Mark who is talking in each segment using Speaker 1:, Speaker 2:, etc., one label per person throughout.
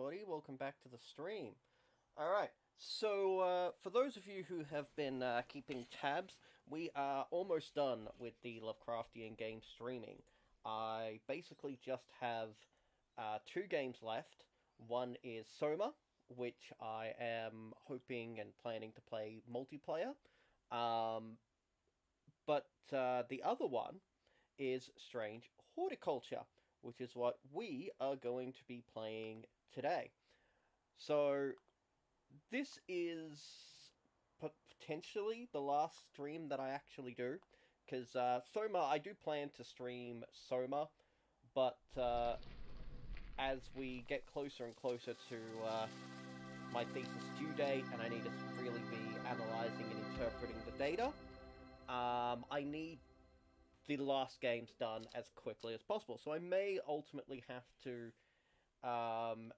Speaker 1: everybody. Welcome back to the stream. Alright, so for those of you who have been keeping tabs, we are almost done with the Lovecraftian game streaming. I basically just have two games left. One is Soma, which I am hoping and planning to play multiplayer. Um, but the other one is Strange Horticulture, which is what we are going to be playing today. So, this is potentially the last stream that I actually do, because Soma, I do plan to stream Soma, but as we get closer and closer to my thesis due date, and I need to really be analysing and interpreting the data, I need the last games done as quickly as possible. So I may ultimately have to um,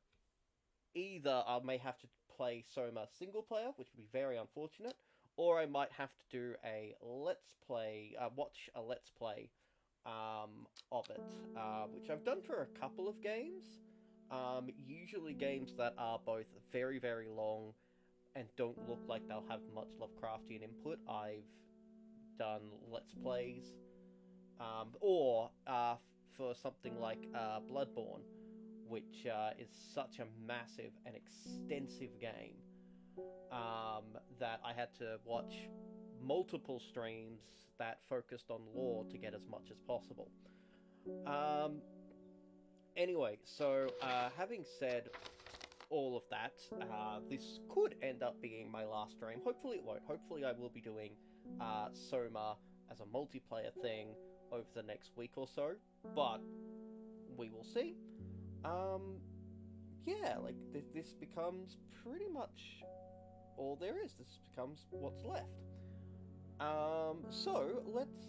Speaker 1: either I may have to play Soma single player, which would be very unfortunate, or I might have to do a let's play, watch a let's play of it, which I've done for a couple of games. Usually games that are both very, very long and don't look like they'll have much Lovecraftian input. I've done let's plays, or for something like Bloodborne, which is such a massive and extensive game that I had to watch multiple streams that focused on lore to get as much as possible. Um, anyway, so having said all of that, this could end up being my last stream. Hopefully it won't. Hopefully I will be doing Soma as a multiplayer thing over the next week or so, but we will see. Um, yeah, like this becomes pretty much all there is. This becomes what's left. So let's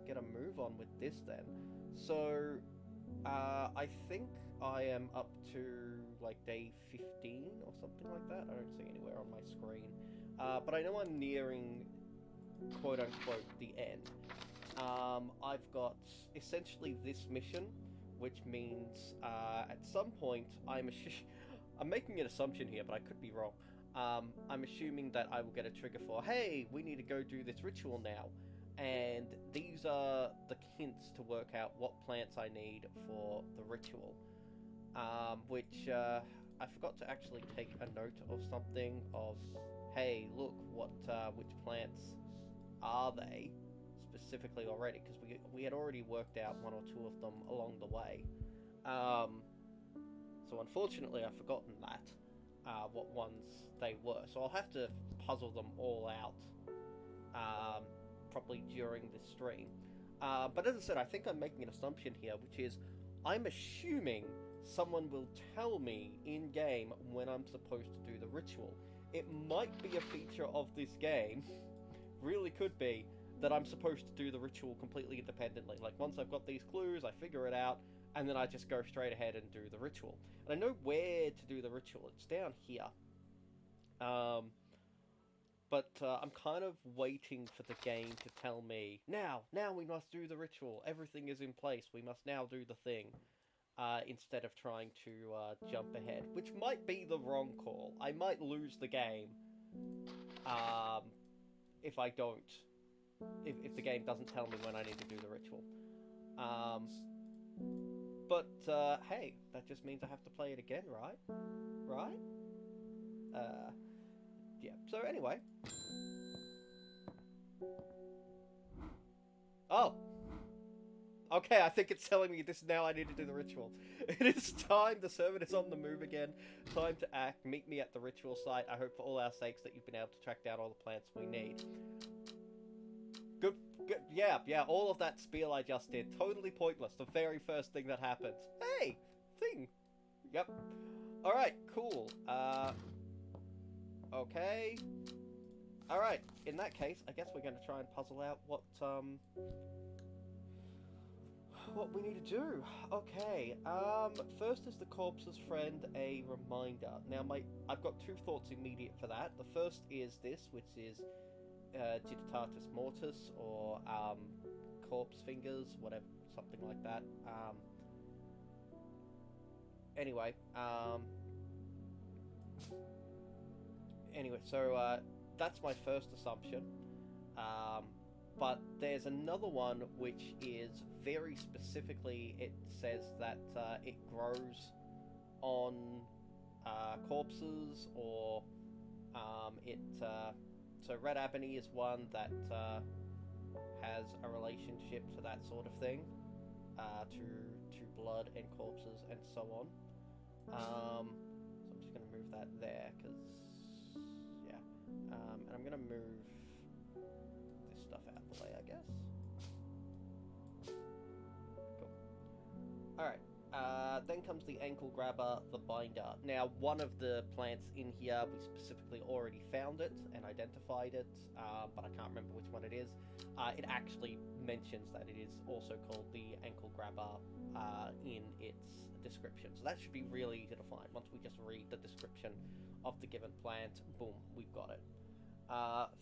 Speaker 1: get a move on with this then. So, I think I am up to like day 15 or something like that. I don't see anywhere on my screen, but I know I'm nearing quote unquote the end. I've got essentially this mission, which means at some point I'm making an assumption here, but I could be wrong. I'm assuming that I will get a trigger for, hey, we need to go do this ritual now. And these are the hints to work out what plants I need for the ritual. Which I forgot to actually take a note of something of, hey, look, which plants are they specifically already? Because we had already worked out one or two of them along the way. So unfortunately, I've forgotten that. What ones they were. So I'll have to puzzle them all out probably during this stream. But as I said, I think I'm making an assumption here, which is I'm assuming someone will tell me in-game when I'm supposed to do the ritual. It might be a feature of this game, really could be, that I'm supposed to do the ritual completely independently. Like, once I've got these clues, I figure it out, and then I just go straight ahead and do the ritual. And I know where to do the ritual. It's down here. But I'm kind of waiting for the game to tell me, now we must do the ritual. Everything is in place. We must now do the thing. Instead of trying to jump ahead, which might be the wrong call. I might lose the game if I don't. If the game doesn't tell me when I need to do the ritual. But hey, that just means I have to play it again, right? Right? Yeah. So anyway. Oh! Okay, I think it's telling me this now I need to do the ritual. It is time, the servant is on the move again. Time to act, meet me at the ritual site. I hope for all our sakes that you've been able to track down all the plants we need. Good, yeah, all of that spiel I just did, totally pointless. The very first thing that happens. Hey! Thing! Yep. Alright, cool. Okay. Alright, in that case, I guess we're going to try and puzzle out what we need to do. Okay, first is the corpse's friend, a reminder. Now, I've got two thoughts immediate for that. The first is this, which is Digitatus Mortis, or Corpse Fingers, whatever, something like that. Anyway, so that's my first assumption. Um, but there's another one which is very specifically, it says that it grows on corpses, or so red ebony is one that has a relationship to that sort of thing, to blood and corpses and so on. So I'm just going to move that there because, yeah. And I'm going to move this stuff out of the way, I guess. Cool. Alright. Then comes the ankle grabber, the binder. Now, one of the plants in here, we specifically already found it and identified it, but I can't remember which one it is. It actually mentions that it is also called the ankle grabber in its description. So that should be really easy to find. Once we just read the description of the given plant, boom, we've got it.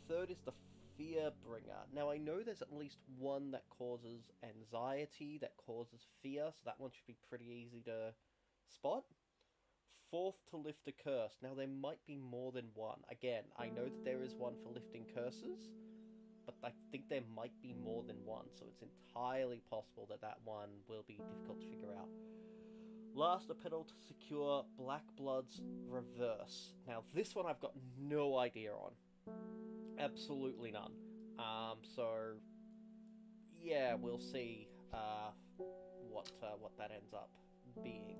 Speaker 1: Third is the fear bringer. Now I know there's at least one that causes anxiety, that causes fear, so that one should be pretty easy to spot. Fourth, to lift a curse. Now there might be more than one. Again, I know that there is one for lifting curses, but I think there might be more than one, so it's entirely possible that that one will be difficult to figure out. Last, a pedal to secure Black Blood's reverse. Now this one I've got no idea on. Absolutely none. So yeah, we'll see what that ends up being.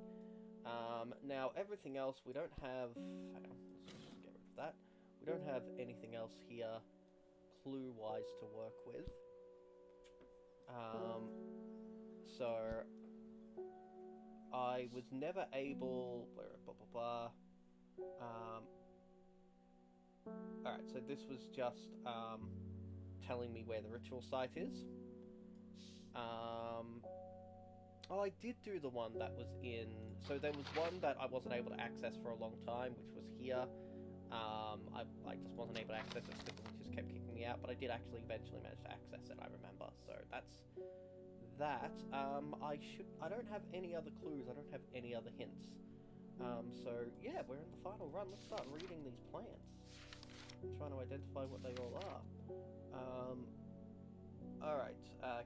Speaker 1: Now everything else we don't have. Hang on, let's just get rid of that. We don't have anything else here, clue-wise, to work with. So I was never able. Alright, so this was just telling me where the ritual site is. Oh, I did do the one that was in... So there was one that I wasn't able to access for a long time, which was here. I just wasn't able to access it because the witches kept kicking me out, but I did actually eventually manage to access it, I remember. So that's that. I don't have any other clues, I don't have any other hints. So yeah, we're in the final run. Let's start reading these plants. I'm trying to identify what they all are. Alright,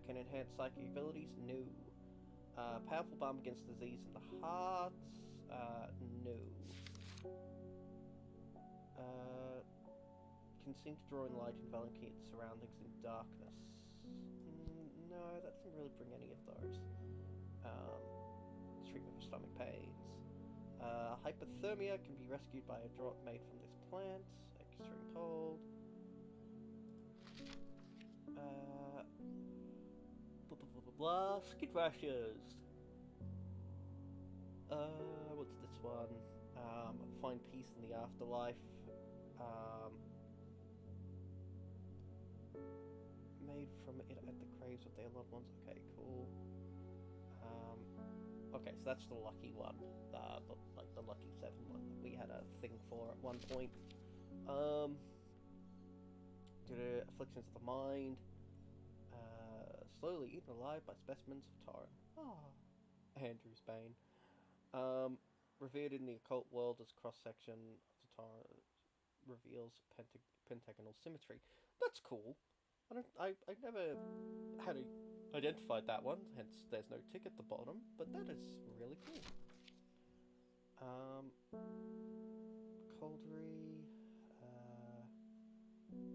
Speaker 1: can enhance psychic abilities? No. Powerful balm against disease in the heart? No. Can seem to draw in light, enveloping its surroundings in darkness. No, that doesn't really bring any of those. Treatment for stomach pains. Hypothermia can be rescued by a drop made from this plant. Extreme cold. Blah. Skid rashes. What's this one? Find peace in the afterlife. Made from it at the graves of their loved ones. Okay, cool. Okay, so that's the lucky one. Like the lucky 7 one that we had a thing for at one point. Afflictions of the mind. Slowly eaten alive by specimens of Taran. Andrew's Bane. Revered in the occult world as cross-section of the Taran reveals pentagonal symmetry. That's cool. I never had identified that one, hence there's no tick at the bottom, but that is really cool. Coldry.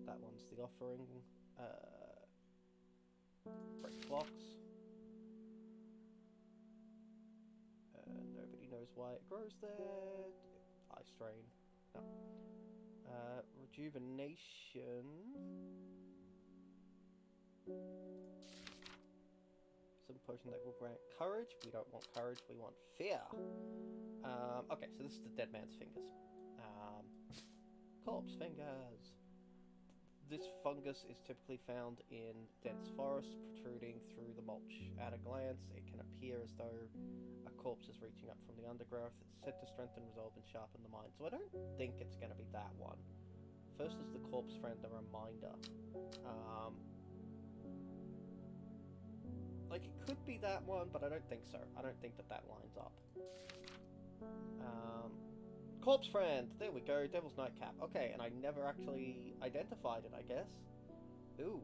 Speaker 1: That one's the offering. Break blocks. Nobody knows why it grows there. Eye strain. No. Rejuvenation. Some potion that will grant courage. We don't want courage, we want fear. Okay, so this is the dead man's fingers. Corpse fingers. This fungus is typically found in dense forests, protruding through the mulch. At a glance, it can appear as though a corpse is reaching up from the undergrowth. It's said to strengthen, resolve, and sharpen the mind. So I don't think it's going to be that one. First is the corpse friend, a reminder. Like, it could be that one, but I don't think so. I don't think that lines up. Um, Corpse Friend! There we go, Devil's Nightcap. Okay, and I never actually identified it, I guess. Ooh.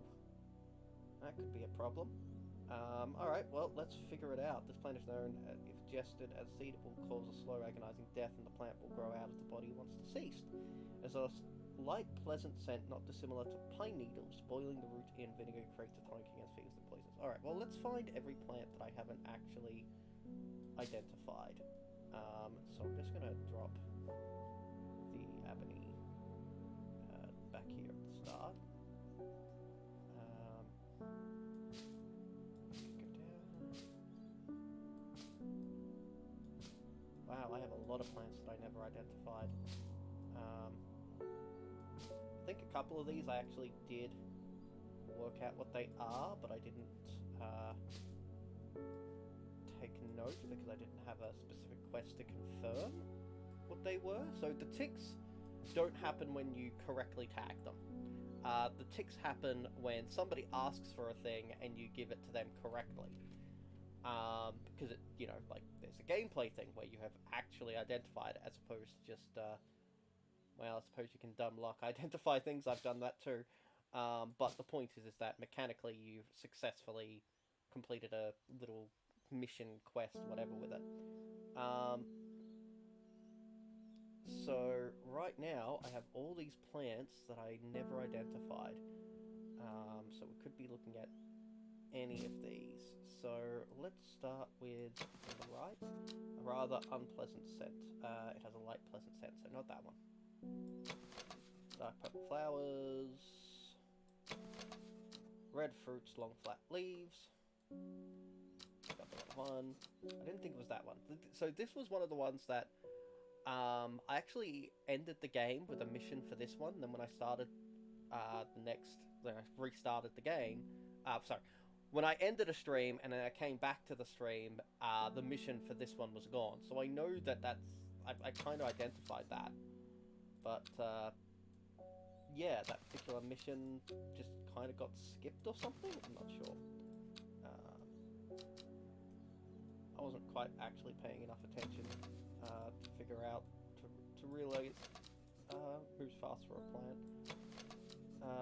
Speaker 1: That could be a problem. Alright, well, let's figure it out. This plant is known, if ingested as seed, it will cause a slow, agonizing death, and the plant will grow out of the body once deceased. There's a light, pleasant scent not dissimilar to pine needles. Boiling the root in vinegar creates a tonic against fevers and poisons. Alright, well, let's find every plant that I haven't actually identified. So I'm just going to drop the ebony back here at the start. Wow, I have a lot of plants that I never identified. I think a couple of these I actually did work out what they are, but I didn't take note because I didn't have a specific quest to confirm what they were. So the ticks don't happen when you correctly tag them. The ticks happen when somebody asks for a thing and you give it to them correctly. Because it, you know, like, there's a gameplay thing where you have actually identified it as opposed to just, well, I suppose you can dumb luck identify things. I've done that too. But the point is that mechanically you've successfully completed a little mission, quest, whatever with it. So right now I have all these plants that I never identified. So we could be looking at any of these. So let's start with the right, a rather unpleasant scent. It has a light pleasant scent, so not that one. Dark purple flowers, red fruits, long flat leaves. Got the right one. I didn't think it was that one. So this was one of the ones that I actually ended the game with a mission for this one. Then when I started then I restarted the game. Sorry. When I ended a stream and then I came back to the stream, the mission for this one was gone. So I know that I kind of identified that. But, yeah, that particular mission just kind of got skipped or something? I'm not sure. I wasn't quite actually paying enough attention to figure out, to realize moves fast for a plant.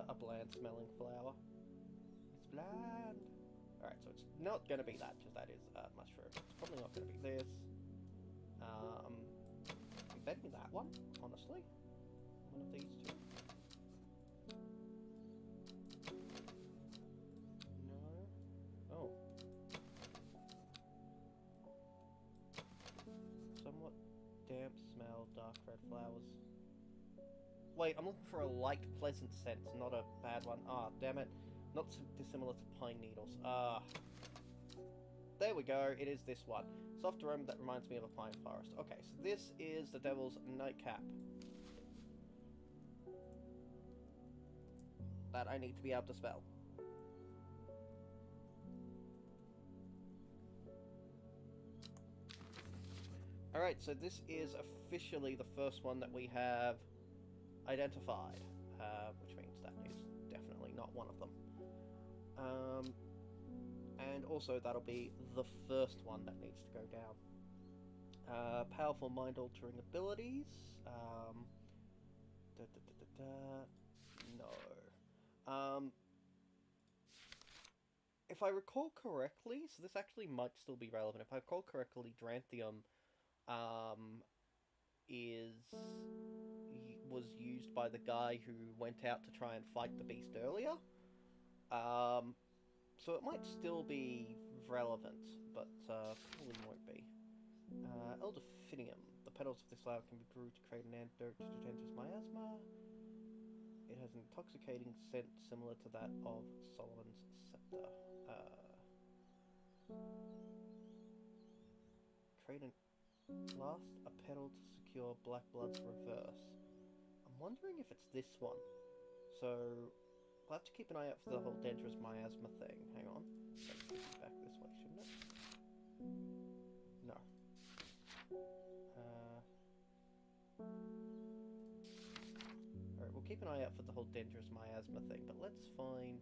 Speaker 1: A bland smelling flower. It's bland. Alright, so it's not going to be that, because that is mushroom. It's probably not going to be this. I'm betting that one, honestly. One of these two. No. Oh. Somewhat damp smell, dark red flowers. Wait, I'm looking for a light, pleasant scent, not a bad one. Ah, damn it. Not dissimilar to pine needles. There we go. It is this one. Soft aroma that reminds me of a pine forest. Okay, so this is the Devil's Nightcap. That I need to be able to spell. Alright, so this is officially the first one that we have identified, which means that is definitely not one of them. And also that'll be the first one that needs to go down. Powerful mind-altering abilities. No. If I recall correctly, so this actually might still be relevant. If I recall correctly, Dranthium was used by the guy who went out to try and fight the beast earlier. So it might still be relevant, but probably won't be. Elderfinium. The petals of this flower can be brewed to create an antidote to Dendris miasma. It has an intoxicating scent similar to that of Solomon's scepter. Create a petal to secure Black Blood's reverse. I'm wondering if it's this one. So we'll have to keep an eye out for the whole Dendris miasma thing. Hang on. Let's take it back this way, shouldn't it? No. Alright, we'll keep an eye out for the whole Dendris miasma thing, but let's find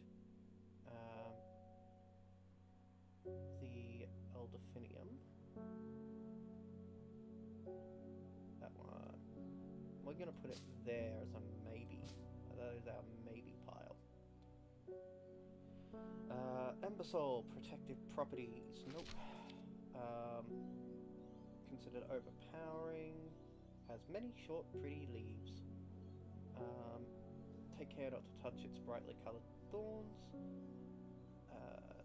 Speaker 1: the Elderfinium. we're going to put it there as a maybe. That is our maybe pile. Embersol, protective properties. Nope. Considered overpowering. Has many short, pretty leaves. Take care not to touch its brightly coloured thorns.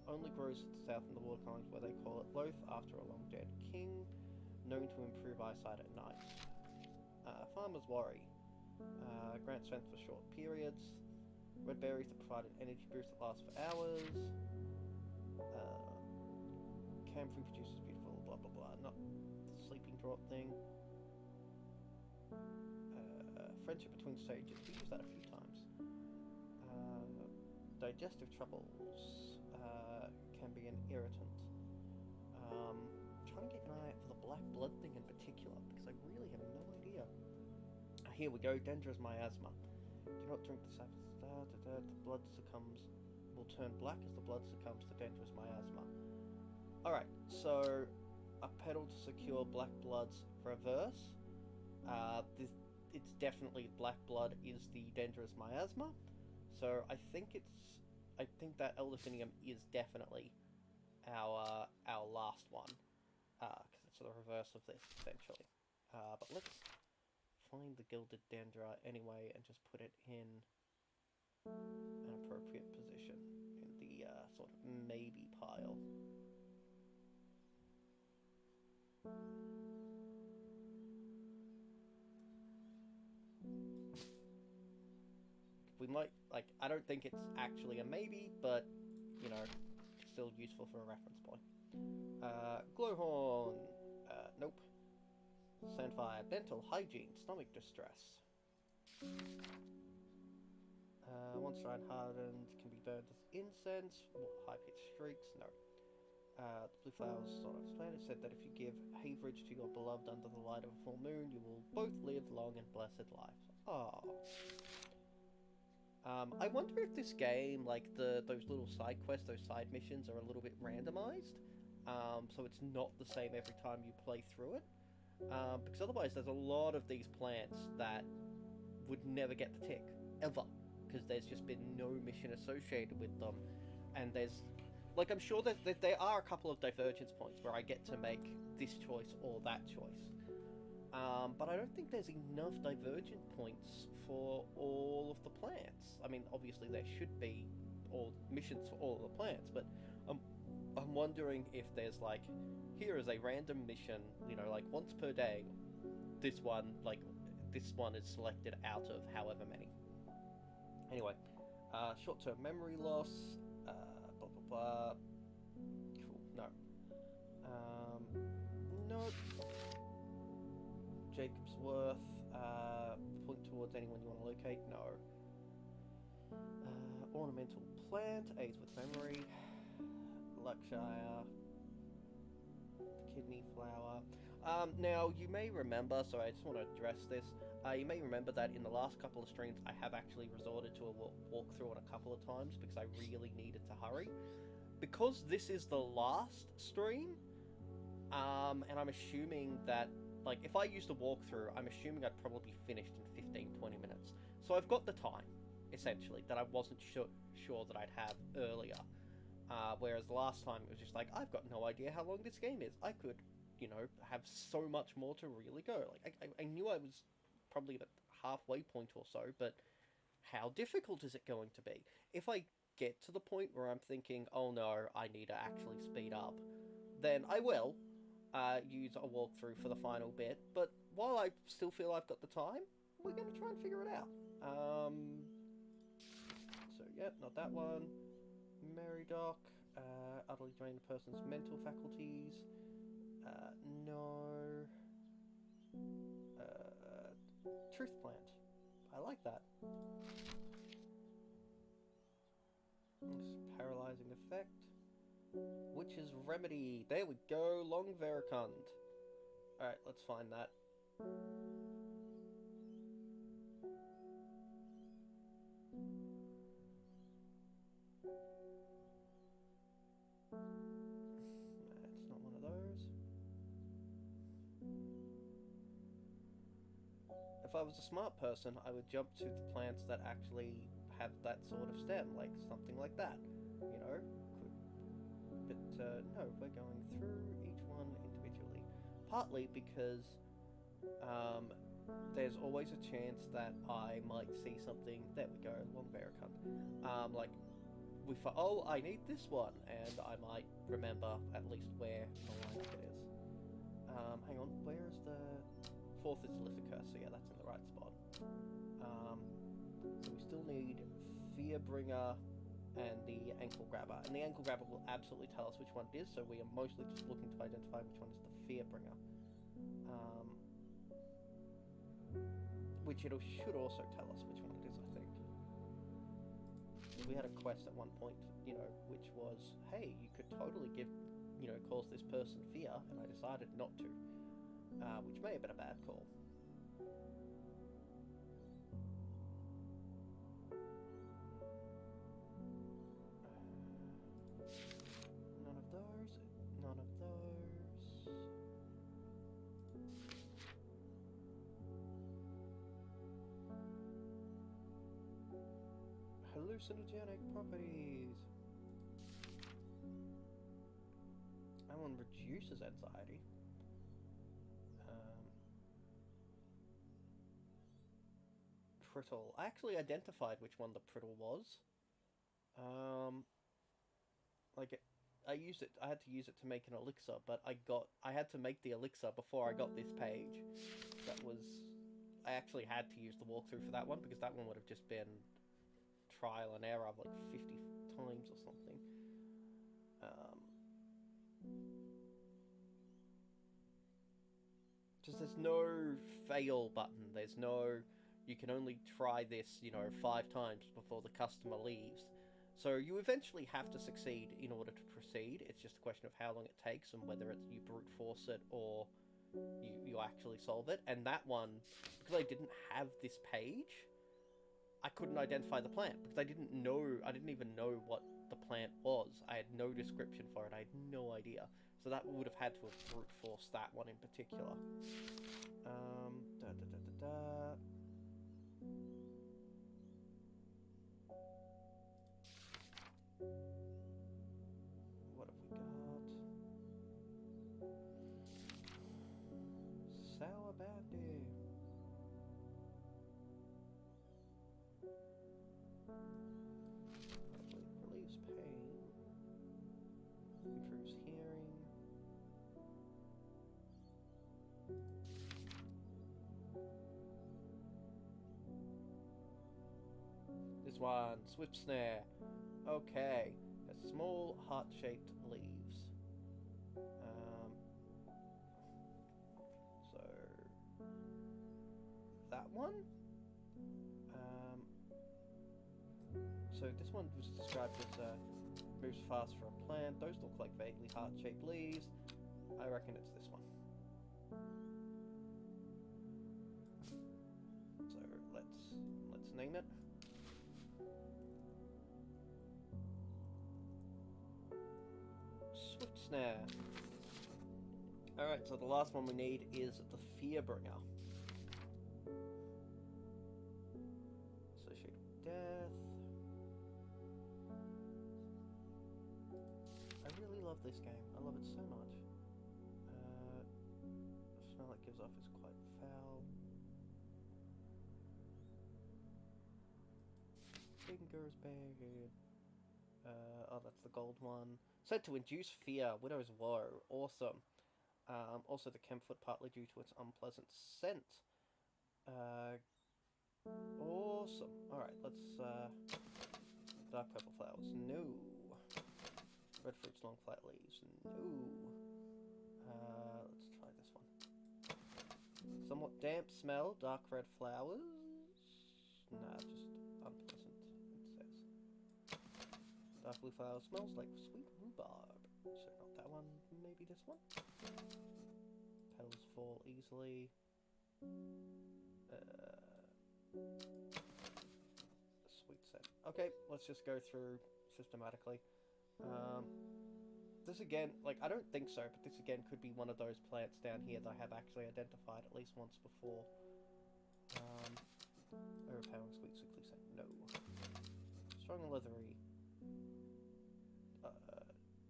Speaker 1: Only grows to the south in the watercolors where they call it Loath after a long dead king. Known to improve eyesight at night. Farmer's Worry. Grant strength for short periods. Red berries that provide an energy boost that lasts for hours. Camphor produces beautiful blah blah blah. Not the sleeping draught thing. Friendship between stages. We used that a few times. Digestive troubles can be an irritant. Trying to get an eye out for the black blood thing in particular, because I really have no idea. Here we go, dangerous miasma. Do not drink the sap. The blood will turn black as the blood succumbs to dangerous miasma. Alright, so a pedal to secure black blood's reverse. It's definitely black blood is the dangerous miasma. So I think that Elderfinium is definitely our last one. Because it's the reverse of this, essentially. But let's find the Gilded Dendra anyway and just put it in an appropriate position in the sort of maybe pile. We might, like, I don't think it's actually a maybe, but, you know, still useful for a reference point. Glowhorn, nope. Sandfire, dental, hygiene, stomach distress. Once dried hardened, can be burned as incense. High-pitched streaks, no. The blue flowers sort of explained. It said that if you give haverage to your beloved under the light of a full moon, you will both live long and blessed lives. Oh. I wonder if this game, like those little side quests, those side missions, are a little bit randomized. So it's not the same every time you play through it. Because otherwise there's a lot of these plants that would never get the tick, ever. Because there's just been no mission associated with them. And there's, like, I'm sure that there are a couple of divergence points where I get to make this choice or that choice. But I don't think there's enough divergent points for all of the plants. I mean, obviously there should be all missions for all of the plants, but I'm wondering if there's, like, here is a random mission, you know, like once per day, this one is selected out of however many. Anyway, short-term memory loss, blah blah blah. Cool, no. Nope. Jacob's Worth, point towards anyone you want to locate, no. Ornamental plant, aids with memory. Luckshire, kidney flower. Now, you may remember, so I just want to address this, you may remember that in the last couple of streams I have actually resorted to a walkthrough on a couple of times because I really needed to hurry. Because this is the last stream, and I'm assuming that, like, if I used a walkthrough, I'm assuming I'd probably be finished in 15-20 minutes. So I've got the time, essentially, that I wasn't sure that I'd have earlier. Whereas last time it was just like, I've got no idea how long this game is. I could, you know, have so much more to really go. Like, I knew I was probably at the halfway point or so, but how difficult is it going to be? If I get to the point where I'm thinking, oh no, I need to actually speed up, then I will use a walkthrough for the final bit. But while I still feel I've got the time, we're going to try and figure it out. So, yeah, not that one. Meridoc, utterly drain a person's mental faculties. No. Truth plant. I like that. Paralyzing effect. Witch's remedy. There we go. Long Veracund. Alright, let's find that. That's not one of those. If if I was a smart person, I would jump to the plants that actually have that sort of stem, like something like that, you know? But no, we're going through each one individually. Partly because there's always a chance that I might see something. There we go, long berry cunt. Like, oh, I need this one, and I might remember at least where in the lineup it is. Hang on, where is the fourth? Is Lithica, so yeah, that's in the right spot. So we still need Fearbringer and the Ankle Grabber, and the Ankle Grabber will absolutely tell us which one it is. So we are mostly just looking to identify which one is the Fearbringer. Which it should also tell us which one it is, I think. We had a quest at one point, you know, which was, hey, you could totally cause this person fear, and I decided not to, which may have been a bad call. None of those, none of those. Hallucinogenic properties. That one reduces anxiety. Prittle. I actually identified which one the Prittle was. I used it. I had to use it to make an elixir, but I had to make the elixir before I got this page. I actually had to use the walkthrough for that one, because that one would have just been trial and error of like 50 times or something. Just there's no fail button. There's no, you can only try this, 5 times before the customer leaves. So you eventually have to succeed in order to proceed. It's just a question of how long it takes and whether it's you brute force it or you actually solve it. And that one, because I didn't have this page, I couldn't identify the plant because I didn't even know what the plant was. I had no description for it. I had no idea. So that would have had to have brute forced that one in particular. What have we got? Sour Bandy. Relieves pain. Improves hearing. This one, Swift Snare. Okay. Has small heart-shaped leaves. So that one. So this one was described as moves fast for a plant. Those look like vaguely heart-shaped leaves. I reckon it's this one. So let's name it. Swift Snare. Alright, so the last one we need is the Fearbringer. Associated with death. I really love this game. I love it so much. The smell it gives off is quite foul. Fingers buried. Oh, that's the gold one. Said to induce fear, Widow's Woe. Awesome. Also the Chemfoot, partly due to its unpleasant scent. Awesome. Alright, let's... Dark purple flowers. No. Red fruits, long flat leaves. No. Let's try this one. Somewhat damp smell, dark red flowers. Nah, just unpleasant, it says. Dark blue flower smells like sweet rhubarb. So not that one, maybe this one. Petals fall easily. Sweet scent. Okay, let's just go through systematically. This again, like, I don't think so, but this again could be one of those plants down here that I have actually identified at least once before. Overpowering sweet sickly scent. No. Strong and leathery.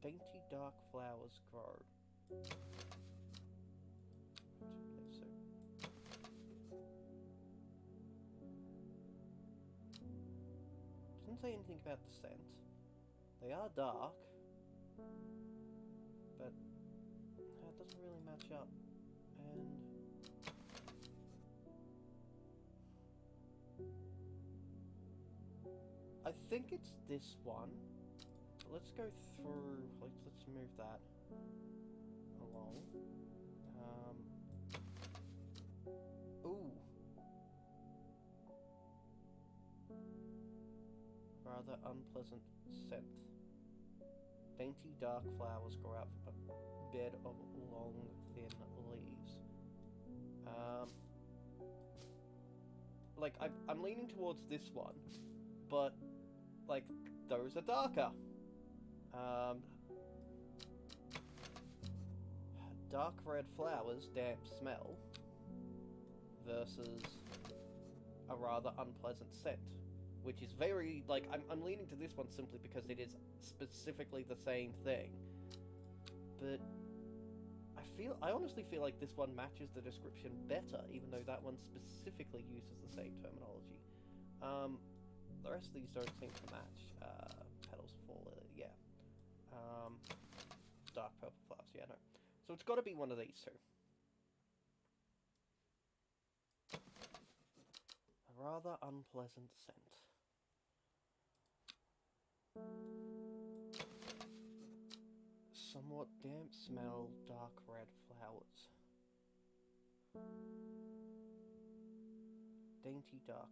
Speaker 1: Dainty dark flowers grow. So. Doesn't say anything about the scent. They are dark, but it doesn't really match up. And I think it's this one. But let's go through. Let's move that along. Ooh. Rather unpleasant scent. Dainty dark flowers grow out from a bed of long, thin leaves. Like, I'm leaning towards this one, but, like, those are darker. Dark red flowers, damp smell, versus a rather unpleasant scent. Which is very, like, I'm leaning to this one simply because it is specifically the same thing. But I honestly feel like this one matches the description better, even though that one specifically uses the same terminology. The rest of these don't seem to match. Petals fall, yeah. Dark purple flowers, yeah, no. So it's got to be one of these two. A rather unpleasant scent. Somewhat damp smell, dark red flowers. Dainty dark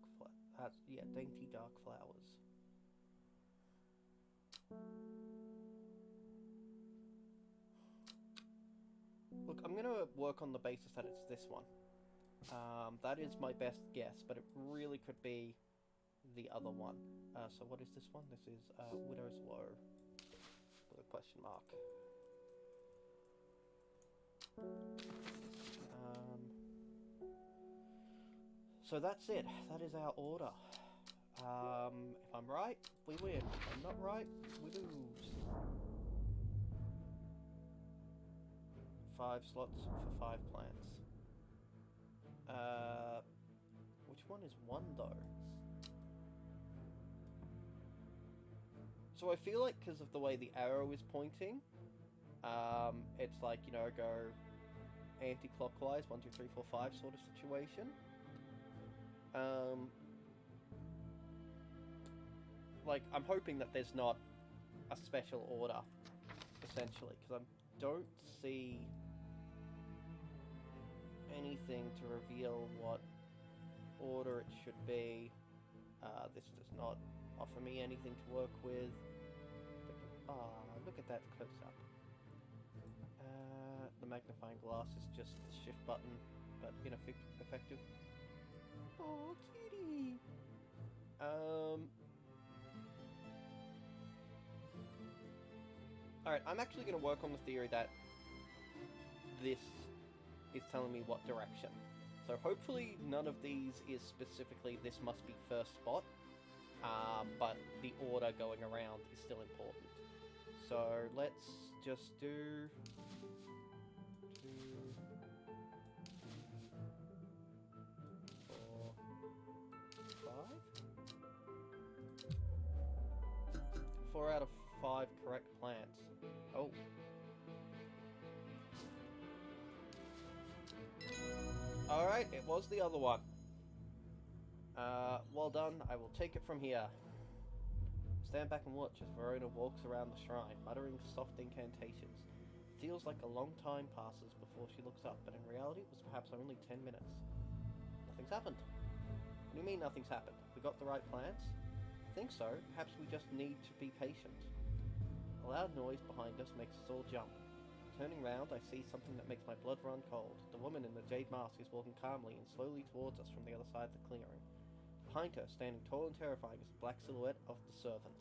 Speaker 1: dainty dark flowers. Look, I'm gonna work on the basis that it's this one. That is my best guess, but it really could be the other one. So what is this one? This is Widow's Woe. With a question mark. So that's it. That is our order. If I'm right, we win. If I'm not right, we lose. 5 slots for 5 plants. Which one is 1 though? So I feel like because of the way the arrow is pointing, it's like, you know, go anti-clockwise, 1, 2, 3, 4, 5 sort of situation. Like, I'm hoping that there's not a special order, essentially, because I don't see anything to reveal what order it should be. This does not offer me anything to work with. But, look at that close-up. The magnifying glass is just the shift button, but ineffective. Oh, kitty! Alright, I'm actually going to work on the theory that this is telling me what direction. So hopefully none of these is specifically this must be first spot, but the order going around is still important. So let's just do 2, 4, 5. 4 out of 5 correct plants. Oh. Alright, it was the other one. Well done. I will take it from here. Stand back and watch as Verona walks around the shrine, muttering soft incantations. It feels like a long time passes before she looks up, but in reality it was perhaps only 10 minutes. Nothing's happened. What do you mean nothing's happened? We got the right plants? I think so. Perhaps we just need to be patient. A loud noise behind us makes us all jump. Turning round, I see something that makes my blood run cold. The woman in the jade mask is walking calmly and slowly towards us from the other side of the clearing. Behind her, standing tall and terrifying, is the black silhouette of the servant.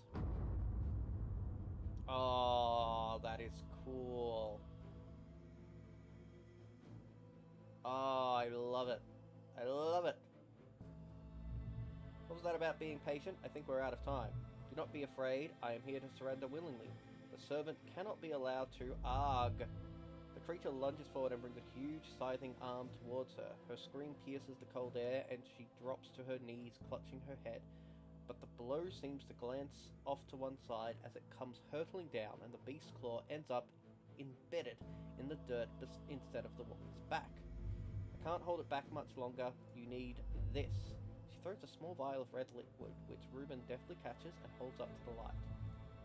Speaker 1: Oh, that is cool. Oh, I love it. I love it. What was that about being patient? I think we're out of time. Do not be afraid. I am here to surrender willingly. The servant cannot be allowed to arg. The creature lunges forward and brings a huge, scything arm towards her. Her scream pierces the cold air, and she drops to her knees, clutching her head. But the blow seems to glance off to one side as it comes hurtling down, and the beast's claw ends up embedded in the dirt instead of the woman's back. I can't hold it back much longer. You need this. She throws a small vial of red liquid, which Reuben deftly catches and holds up to the light.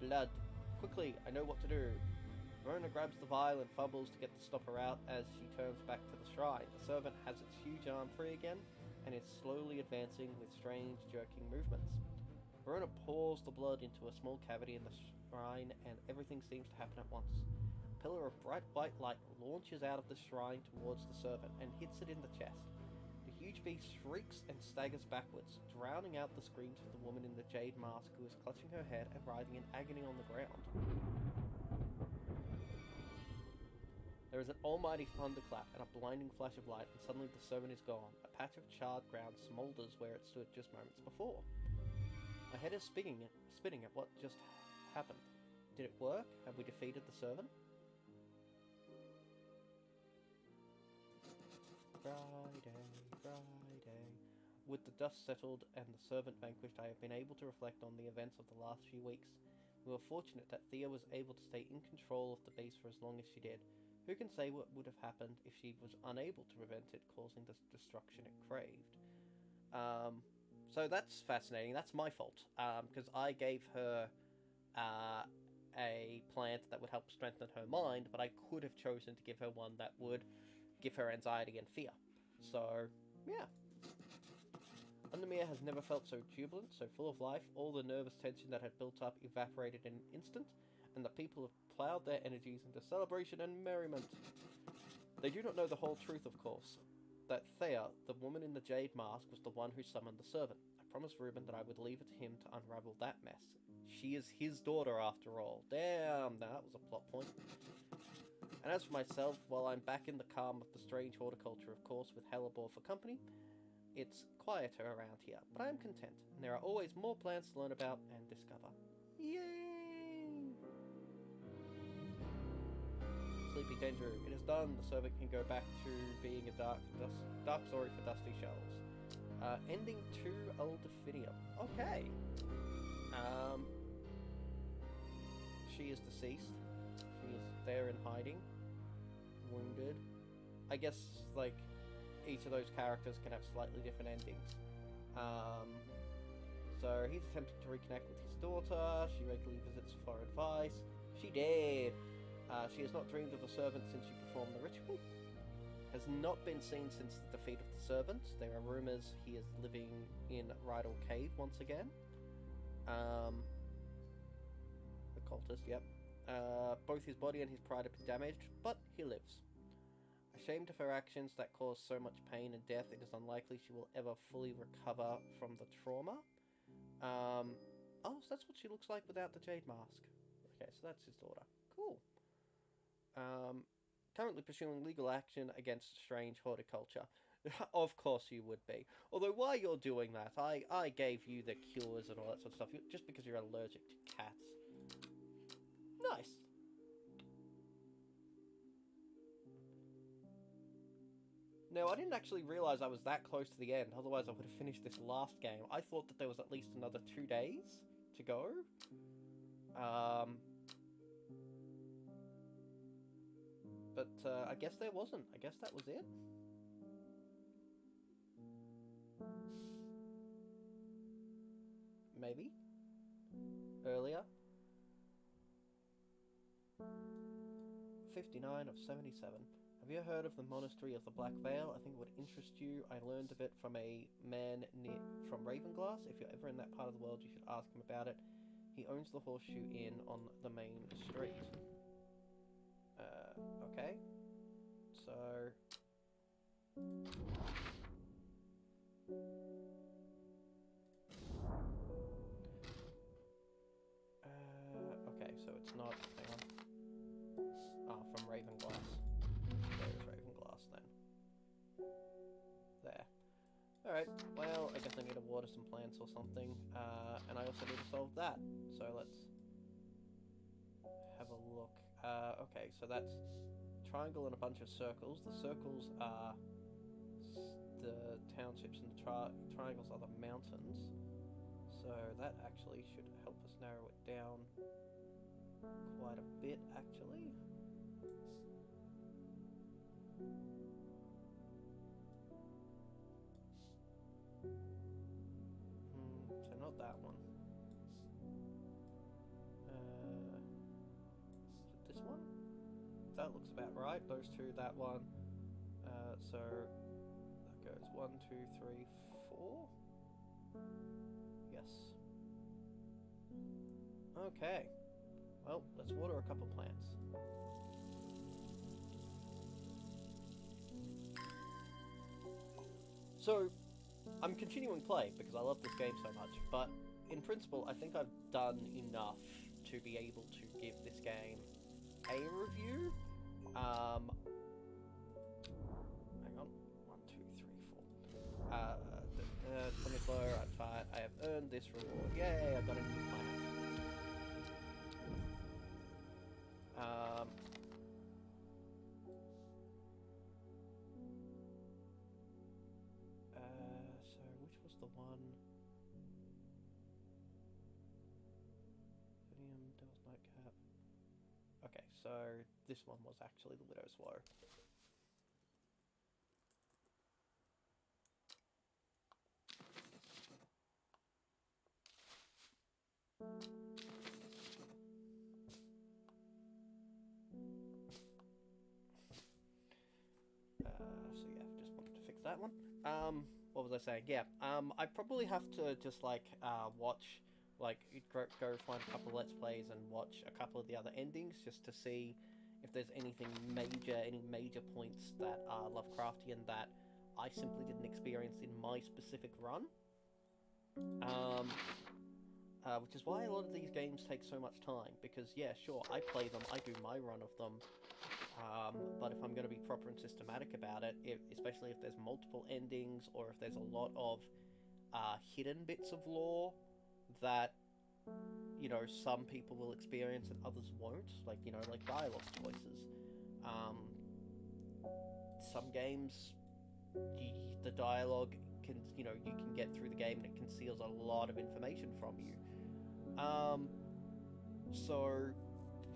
Speaker 1: Blood. Quickly, I know what to do. Verona grabs the vial and fumbles to get the stopper out as she turns back to the shrine. The servant has its huge arm free again, and is slowly advancing with strange, jerking movements. Verona pours the blood into a small cavity in the shrine, and everything seems to happen at once. A pillar of bright white light launches out of the shrine towards the servant and hits it in the chest. The huge beast shrieks and staggers backwards, drowning out the screams of the woman in the jade mask who is clutching her head and writhing in agony on the ground. There is an almighty thunderclap and a blinding flash of light, and suddenly the servant is gone. A patch of charred ground smolders where it stood just moments before. My head is spinning at what just happened. Did it work? Have we defeated the servant? Friday. With the dust settled and the servant vanquished, I have been able to reflect on the events of the last few weeks. We were fortunate that Thea was able to stay in control of the beast for as long as she did. Who can say what would have happened if she was unable to prevent it causing the destruction it craved? So that's fascinating. That's my fault, because I gave her a plant that would help strengthen her mind, but I could have chosen to give her one that would give her anxiety and fear. So, yeah. Undermere has never felt so jubilant, so full of life. All the nervous tension that had built up evaporated in an instant, and the people have plowed their energies into celebration and merriment. They do not know the whole truth, of course. That Thea, the woman in the jade mask, was the one who summoned the servant. I promised Reuben that I would leave it to him to unravel that mess. She is his daughter, after all. Damn, that was a plot point. And as for myself, while I'm back in the calm of the strange horticulture, of course, with Hellebore for company, it's quieter around here, but I am content, and there are always more plants to learn about and discover. Yay! Sleepy Dendru, it is done. The servant can go back to being a dark story for dusty shelves. Ending to Eldefinium. Okay. She is deceased. She is there in hiding. Wounded. I guess, like, each of those characters can have slightly different endings. So he's attempting to reconnect with his daughter. She regularly visits for advice. She did. She has not dreamed of the servant since she performed the ritual. Has not been seen since the defeat of the servant. There are rumors he is living in Rydal Cave once again. The cultist, yep. Both his body and his pride have been damaged, but he lives. Ashamed of her actions that caused so much pain and death, it is unlikely she will ever fully recover from the trauma. Oh, so that's what she looks like without the jade mask. Okay, so that's his daughter. Cool. Currently pursuing legal action against strange horticulture. Of course you would be. Although while you're doing that, I gave you the cures and all that sort of stuff, just because you're allergic to cats. Nice. No, I didn't actually realise I was that close to the end, otherwise I would have finished this last game. I thought that there was at least another 2 days to go. But I guess there wasn't. I guess that was it. Maybe. Earlier. 59 of 77. Have you heard of the Monastery of the Black Veil? I think it would interest you. I learned of it from a man from Ravenglass. If you're ever in that part of the world, you should ask him about it. He owns the Horseshoe Inn on the main street. Okay. So... okay, so it's not... Hang on. Ah, from Ravenglass. There's Ravenglass then. There. Alright, well, I guess I need to water some plants or something, and I also need to solve that. So let's have a look. Okay, so that's triangle and a bunch of circles. The circles are the townships and the triangles are the mountains. So that actually should help us narrow it down quite a bit, actually. So not that one. Is it this one? That looks about right. Those two, that one. So that goes 1, 2, 3, 4. Yes. Okay. Well, let's water a couple plants. So, I'm continuing play because I love this game so much, but in principle, I think I've done enough to be able to give this game a review. Hang on. 1, 2, 3, 4. 24, I have earned this reward. Yay, I've got a new plant. So which was the one? Devil's Nightcap. Okay, so this one was actually the Widow's Woe. So yeah, just wanted to fix that one. What was I saying? Yeah, I probably have to just like watch, like go find a couple of Let's Plays and watch a couple of the other endings just to see if there's anything major, any major points that are Lovecraftian that I simply didn't experience in my specific run. Which is why a lot of these games take so much time, because yeah, sure, I play them, I do my run of them, but if I'm going to be proper and systematic about it, especially if there's multiple endings, or if there's a lot of hidden bits of lore that, you know, some people will experience and others won't, like, you know, like dialogue choices. Some games, the dialogue can, you know, you can get through the game and it conceals a lot of information from you. So,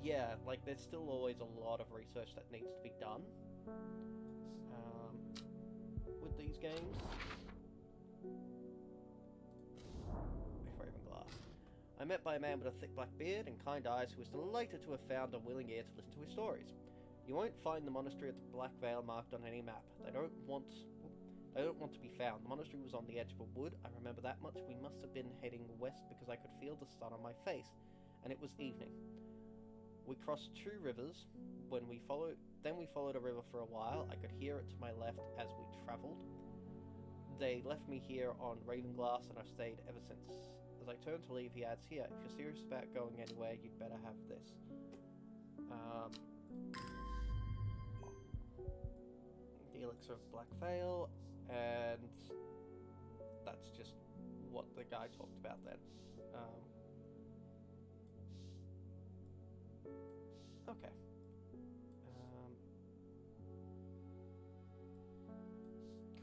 Speaker 1: yeah, like, there's still always a lot of research that needs to be done with these games. Ravenglass. I'm met by a man with a thick black beard and kind eyes who is delighted to have found a willing ear to listen to his stories. You won't find the monastery at the Black Vale marked on any map. They don't want to be found. The monastery was on the edge of a wood. I remember that much. We must have been heading west because I could feel the sun on my face, and it was evening. We crossed 2 rivers. Then we followed a river for a while. I could hear it to my left as we travelled. They left me here on Ravenglass, and I've stayed ever since. As I turn to leave, he adds, "Here, if you're serious about going anywhere, you'd better have this." The Elixir of Black Veil, and that's just what the guy talked about then. Okay.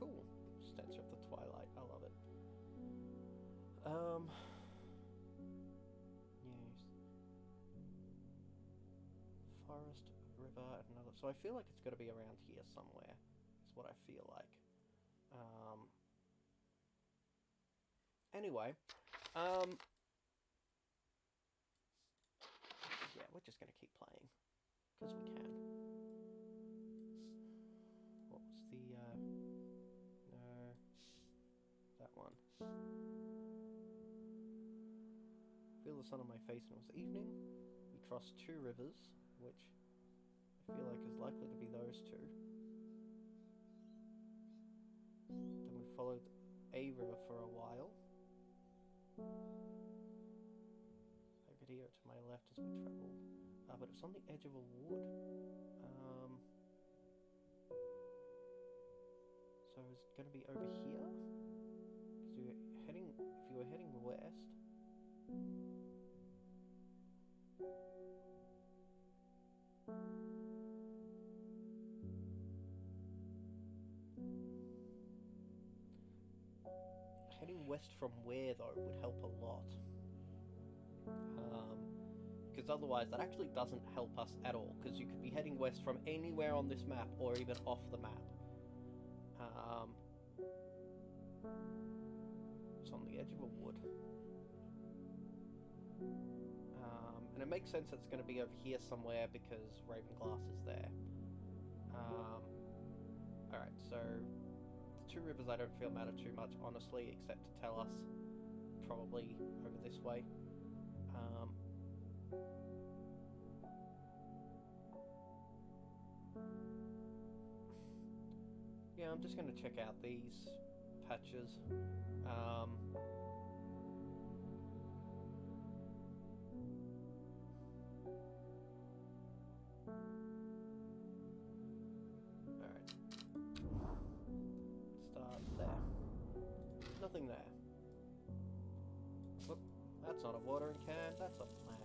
Speaker 1: Cool. Stench of the Twilight. I love it. Yes. Forest, river, another. So I feel like it's got to be around here somewhere. Is what I feel like. Anyway. Yeah, we're just gonna keep playing because we can. What was the? No, that one. Feel the sun on my face, and it was evening. We crossed 2 rivers, which I feel like is likely to be those 2. Then we followed a river for a while. I could hear it to my left as we travelled, but it was on the edge of a wood. So is it going to be over here? if you were heading west... Heading west from where, though, would help a lot. Because otherwise that actually doesn't help us at all, because you could be heading west from anywhere on this map, or even off the map. It's on the edge of a wood. And it makes sense that it's going to be over here somewhere, because Ravenglass is there. Alright, so... the two rivers I don't feel matter too much, honestly, except to tell us probably over this way. Yeah, I'm just going to check out these patches. Alright. Start there. Nothing there. Whoop, that's not a watering can, that's a plant.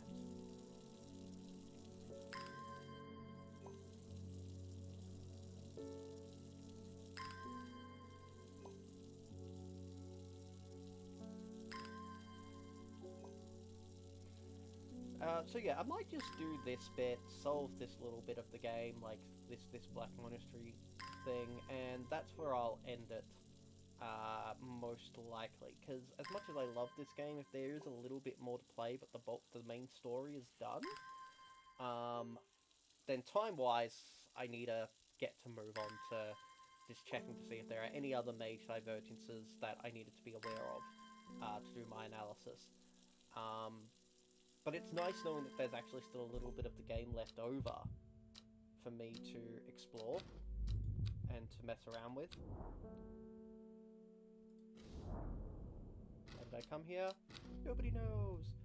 Speaker 1: So yeah, I might just do this bit, solve this little bit of the game, like this Black Monastery thing, and that's where I'll end it, most likely. Because as much as I love this game, if there is a little bit more to play, but the main story is done, then time-wise, I need to get to move on to just checking to see if there are any other mage divergences that I needed to be aware of, to do my analysis. But it's nice knowing that there's actually still a little bit of the game left over for me to explore and to mess around with. Why did I come here? Nobody knows.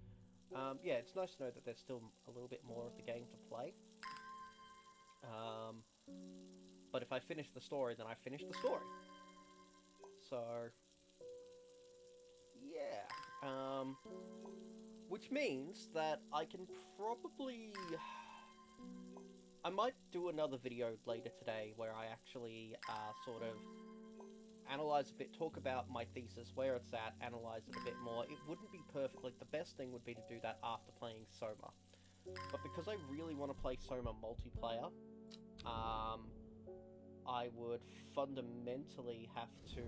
Speaker 1: Yeah, it's nice to know that there's still a little bit more of the game to play. But if I finish the story, then I finish the story. So, yeah. Which means that I can probably... I might do another video later today where I actually sort of analyze a bit, talk about my thesis, where it's at, analyze it a bit more. It wouldn't be perfect. Like, the best thing would be to do that after playing Soma. But because I really want to play Soma multiplayer, I would fundamentally have to...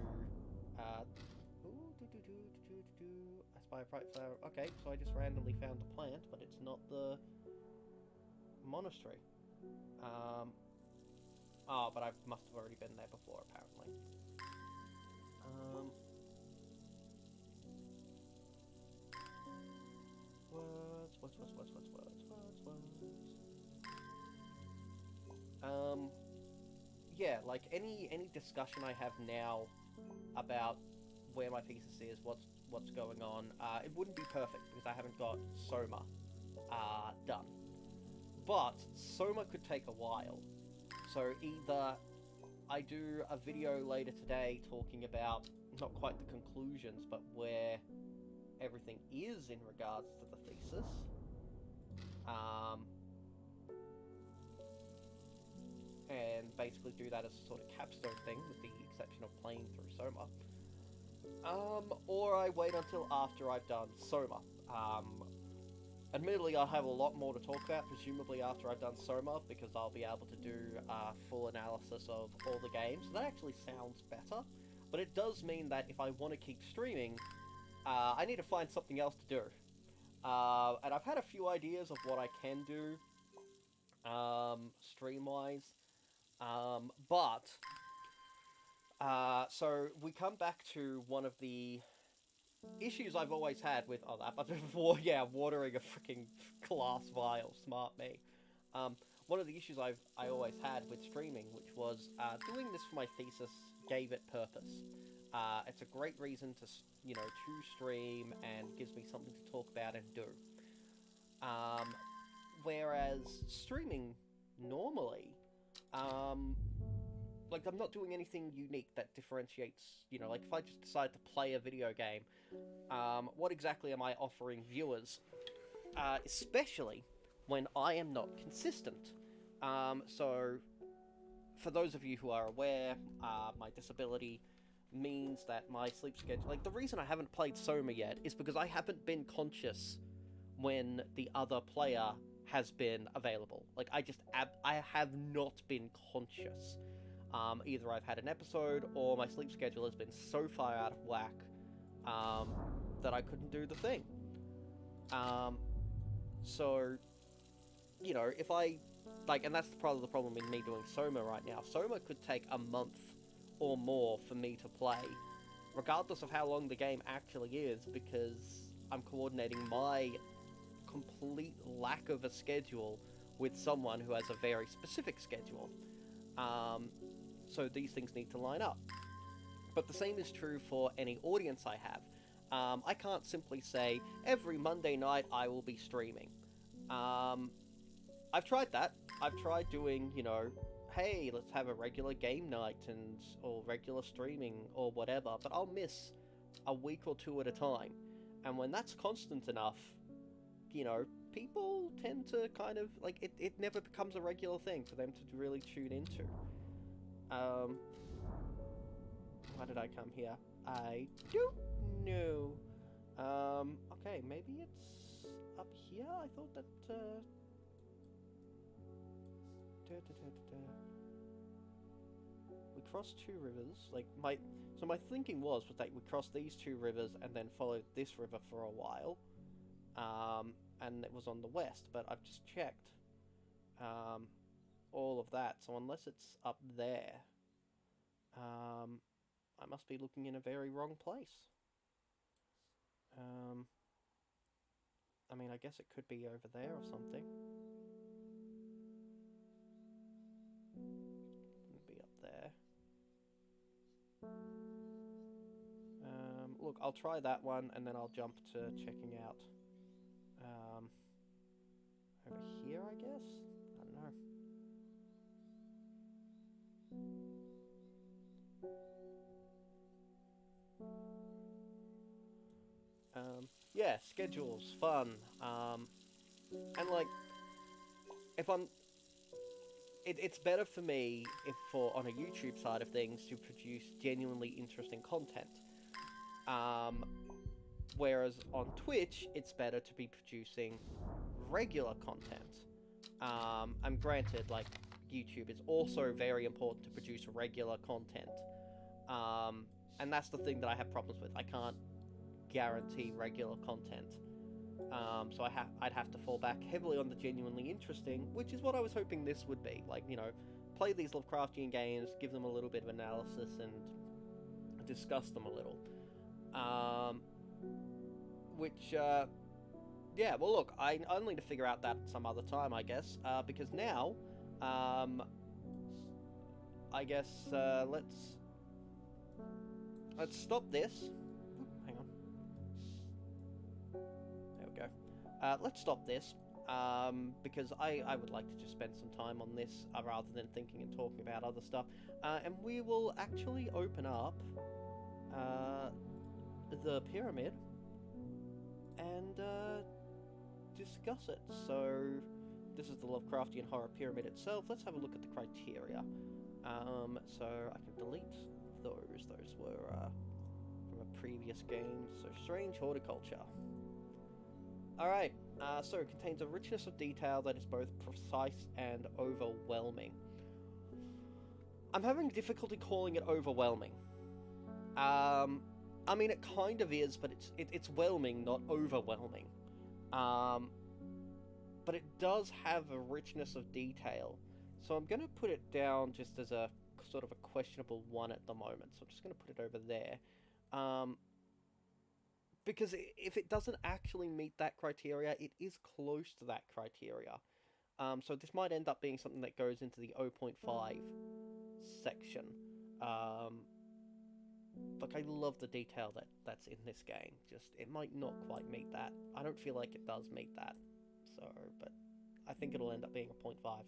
Speaker 1: I spy a bright flower. Okay, so I just randomly found a plant, but it's not the monastery. Oh, but I must have already been there before, apparently. Yeah, like any discussion I have now about where my thesis is, what's going on, it wouldn't be perfect because I haven't got Soma done. But Soma could take a while. So either I do a video later today talking about not quite the conclusions, but where everything is in regards to the thesis. And basically do that as a sort of capstone thing, with the exception of playing through Soma. Or I wait until after I've done Soma. Admittedly, I'll have a lot more to talk about, presumably after I've done Soma, because I'll be able to do a full analysis of all the games. That actually sounds better, but it does mean that if I want to keep streaming, I need to find something else to do. And I've had a few ideas of what I can do, stream-wise, so we come back to one of the issues I've always had with... Oh, that before, yeah, watering a freaking glass vial, smart me. One of the issues I always had with streaming, which was doing this for my thesis gave it purpose. It's a great reason to, to stream, and gives me something to talk about and do. Whereas streaming normally, like, I'm not doing anything unique that differentiates, like, if I just decide to play a video game, what exactly am I offering viewers? Especially when I am not consistent. So, for those of you who are aware, my disability means that my sleep schedule... Like, the reason I haven't played Soma yet is because I haven't been conscious when the other player has been available. Like, I have not been conscious. Either I've had an episode, or my sleep schedule has been so far out of whack that I couldn't do the thing. So, if I... Like, and that's probably the problem in me doing Soma right now. Soma could take a month or more for me to play, regardless of how long the game actually is, because I'm coordinating my complete lack of a schedule with someone who has a very specific schedule. So these things need to line up. But the same is true for any audience I have. I can't simply say, every Monday night I will be streaming. I've tried that. I've tried doing, hey, let's have a regular game night or regular streaming or whatever, but I'll miss a week or two at a time. And when that's constant enough, people tend to kind of, like, it never becomes a regular thing for them to really tune into. Why did I come here? I don't know. Okay, maybe it's up here? I thought that, we crossed two rivers. Like, my thinking was that we crossed these two rivers and then followed this river for a while. And it was on the west, but I've just checked all of that. So unless it's up there, I must be looking in a very wrong place. I mean, I guess it could be over there or something. It'd be up there. Look, I'll try that one, and then I'll jump to checking out over here, I guess? I don't know. Yeah, schedules, fun. And, like, if I'm... It's better for me, on a YouTube side of things, to produce genuinely interesting content. Whereas on Twitch, it's better to be producing regular content. And granted, like, YouTube, it's also very important to produce regular content. And that's the thing that I have problems with. I can't guarantee regular content. So I'd have to fall back heavily on the genuinely interesting, which is what I was hoping this would be. Like, play these Lovecraftian games, give them a little bit of analysis, and discuss them a little. Yeah, well, look, I'll need to figure out that some other time, I guess, because now, I guess, let's stop this. Hang on. There we go. Let's stop this, because I would like to just spend some time on this, rather than thinking and talking about other stuff, and we will actually open up, the pyramid, and, discuss it. So, this is the Lovecraftian horror pyramid itself. Let's have a look at the criteria. So I can delete those. Those were, from a previous game. So, strange horticulture. Alright, so it contains a richness of detail that is both precise and overwhelming. I'm having difficulty calling it overwhelming. I mean, it kind of is, but it's whelming, not overwhelming. But it does have a richness of detail. So I'm going to put it down just as a sort of a questionable 1 at the moment. So I'm just going to put it over there. Because if it doesn't actually meet that criteria, it is close to that criteria. So this might end up being something that goes into the 0.5 section. Like, I love the detail that's in this game. Just, it might not quite meet that. I don't feel like it does meet that. So, but I think it'll end up being a 0.5.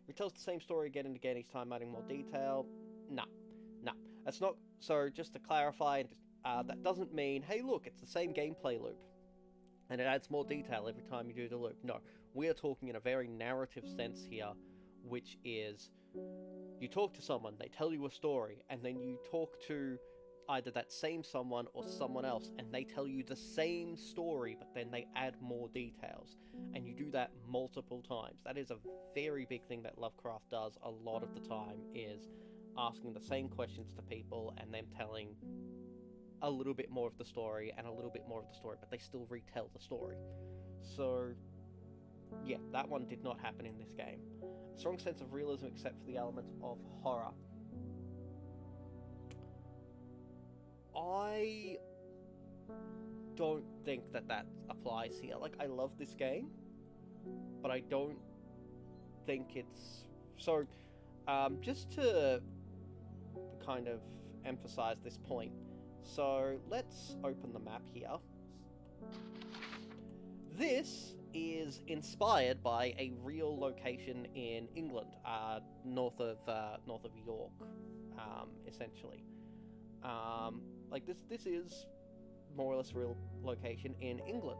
Speaker 1: It tells the same story again and again, each time adding more detail. No, no, that's not. So just to clarify, that doesn't mean, hey, look, it's the same gameplay loop, and it adds more detail every time you do the loop. No, we are talking in a very narrative sense here, which is you talk to someone, they tell you a story, and then you talk to either that same someone or someone else, and they tell you the same story, but then they add more details. And you do that multiple times. That is a very big thing that Lovecraft does a lot of the time, is asking the same questions to people and them telling a little bit more of the story and a little bit more of the story, but they still retell the story. So, yeah, that one did not happen in this game. A strong sense of realism except for the element of horror. I don't think that applies here. Like, I love this game, but I don't think it's... So, just to kind of emphasize this point, so let's open the map here. This is inspired by a real location in England, north of York, essentially. Like this is more or less a real location in England,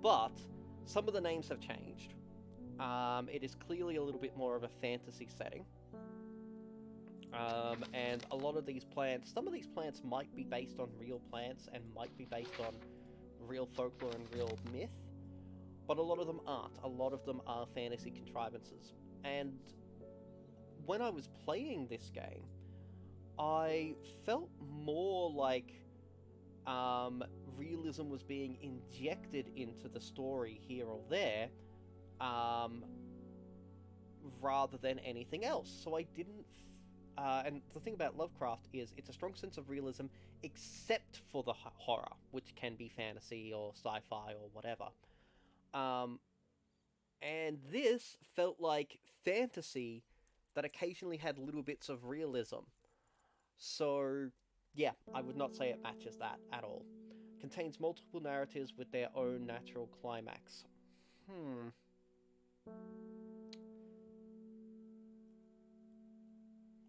Speaker 1: but some of the names have changed. It is clearly a little bit more of a fantasy setting. And a lot of these plants, some of these plants might be based on real plants and might be based on real folklore and real myth, but a lot of them aren't. A lot of them are fantasy contrivances. And when I was playing this game, I felt more like realism was being injected into the story here or there, rather than anything else. So I didn't... and the thing about Lovecraft is it's a strong sense of realism, except for the horror, which can be fantasy or sci-fi or whatever. And this felt like fantasy that occasionally had little bits of realism. So, yeah, I would not say it matches that at all. Contains multiple narratives with their own natural climax.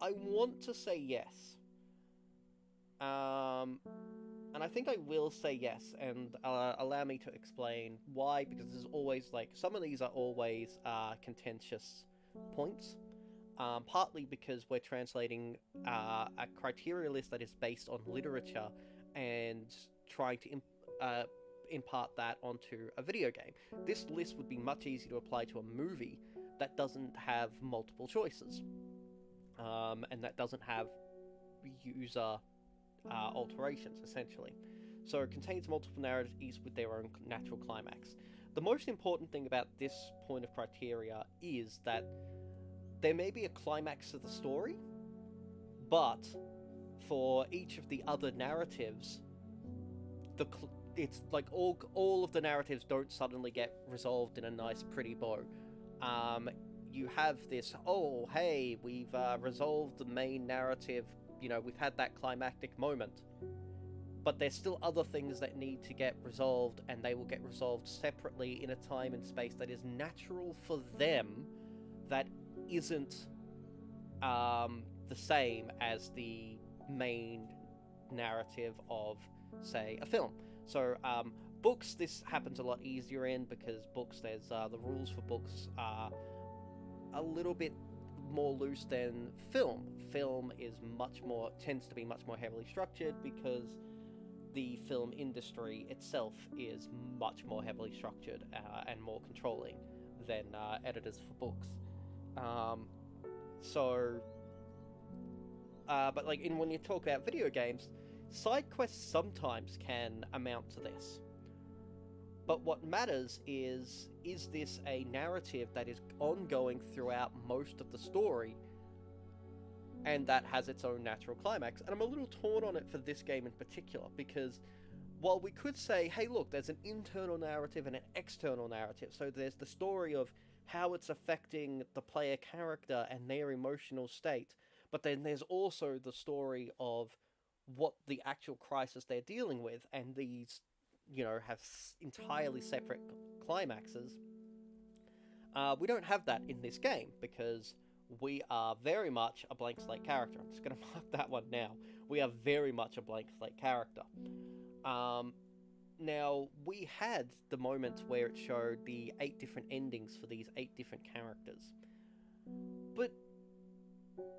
Speaker 1: I want to say yes. And I think I will say yes, and allow me to explain why, because there's always, like, some of these are always contentious points. Partly because we're translating a criteria list that is based on literature and trying to impart that onto a video game. This list would be much easier to apply to a movie that doesn't have multiple choices, and that doesn't have user alterations, essentially. So it contains multiple narratives, each with their own natural climax. The most important thing about this point of criteria is that there may be a climax to the story, but for each of the other narratives, it's like all of the narratives don't suddenly get resolved in a nice, pretty bow. You have this, oh, hey, we've resolved the main narrative, we've had that climactic moment, but there's still other things that need to get resolved, and they will get resolved separately in a time and space that is natural for them, that isn't the same as the main narrative of, say, a film. So books, this happens a lot easier in, because books, there's the rules for books are a little bit more loose than film. Film is tends to be much more heavily structured, because the film industry itself is much more heavily structured and more controlling than editors for books. But like when you talk about video games, side quests sometimes can amount to this. But what matters is this a narrative that is ongoing throughout most of the story, and that has its own natural climax? And I'm a little torn on it for this game in particular, because while we could say, hey, look, there's an internal narrative and an external narrative, so there's the story of how it's affecting the player character and their emotional state, but then there's also the story of what the actual crisis they're dealing with, and these, have entirely separate climaxes. We don't have that in this game, because we are very much a blank slate character. I'm just going to mark that one now. We are very much a blank slate character. Um, Now, we had the moments where it showed the 8 different endings for these 8 different characters. But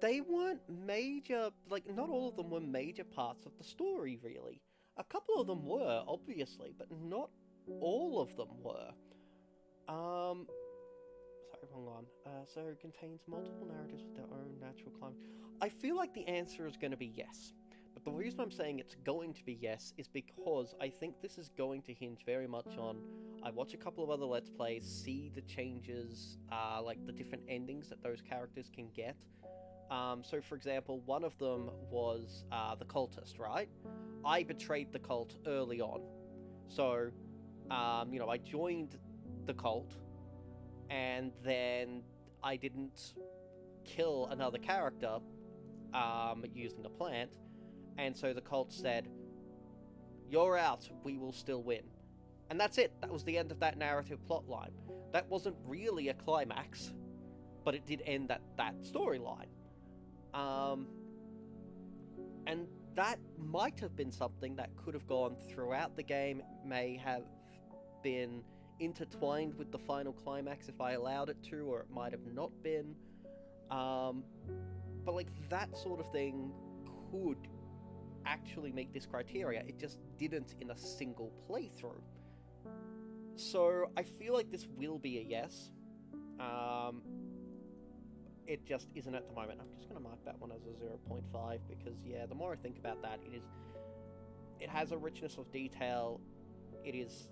Speaker 1: they weren't major, like, not all of them were major parts of the story, really. A couple of them were, obviously, but not all of them were. Sorry, wrong one. So it contains multiple narratives with their own natural climate. I feel like the answer is going to be yes. But the reason I'm saying it's going to be yes is because I think this is going to hinge very much on I watch a couple of other Let's Plays, see the changes, like the different endings that those characters can get. So, for example, one of them was the cultist, right? I betrayed the cult early on. So, I joined the cult, and then I didn't kill another character using a plant. And so the cult said, "You're out, we will still win." And that's it. That was the end of that narrative plotline. That wasn't really a climax, but it did end that storyline. And that might have been something that could have gone throughout the game. It may have been intertwined with the final climax if I allowed it to, or it might have not been. But like that sort of thing could actually meet this criteria. It just didn't in a single playthrough. So I feel like this will be a yes. It just isn't at the moment. I'm just going to mark that one as a 0.5 because, yeah, the more I think about that, it has a richness of detail. It is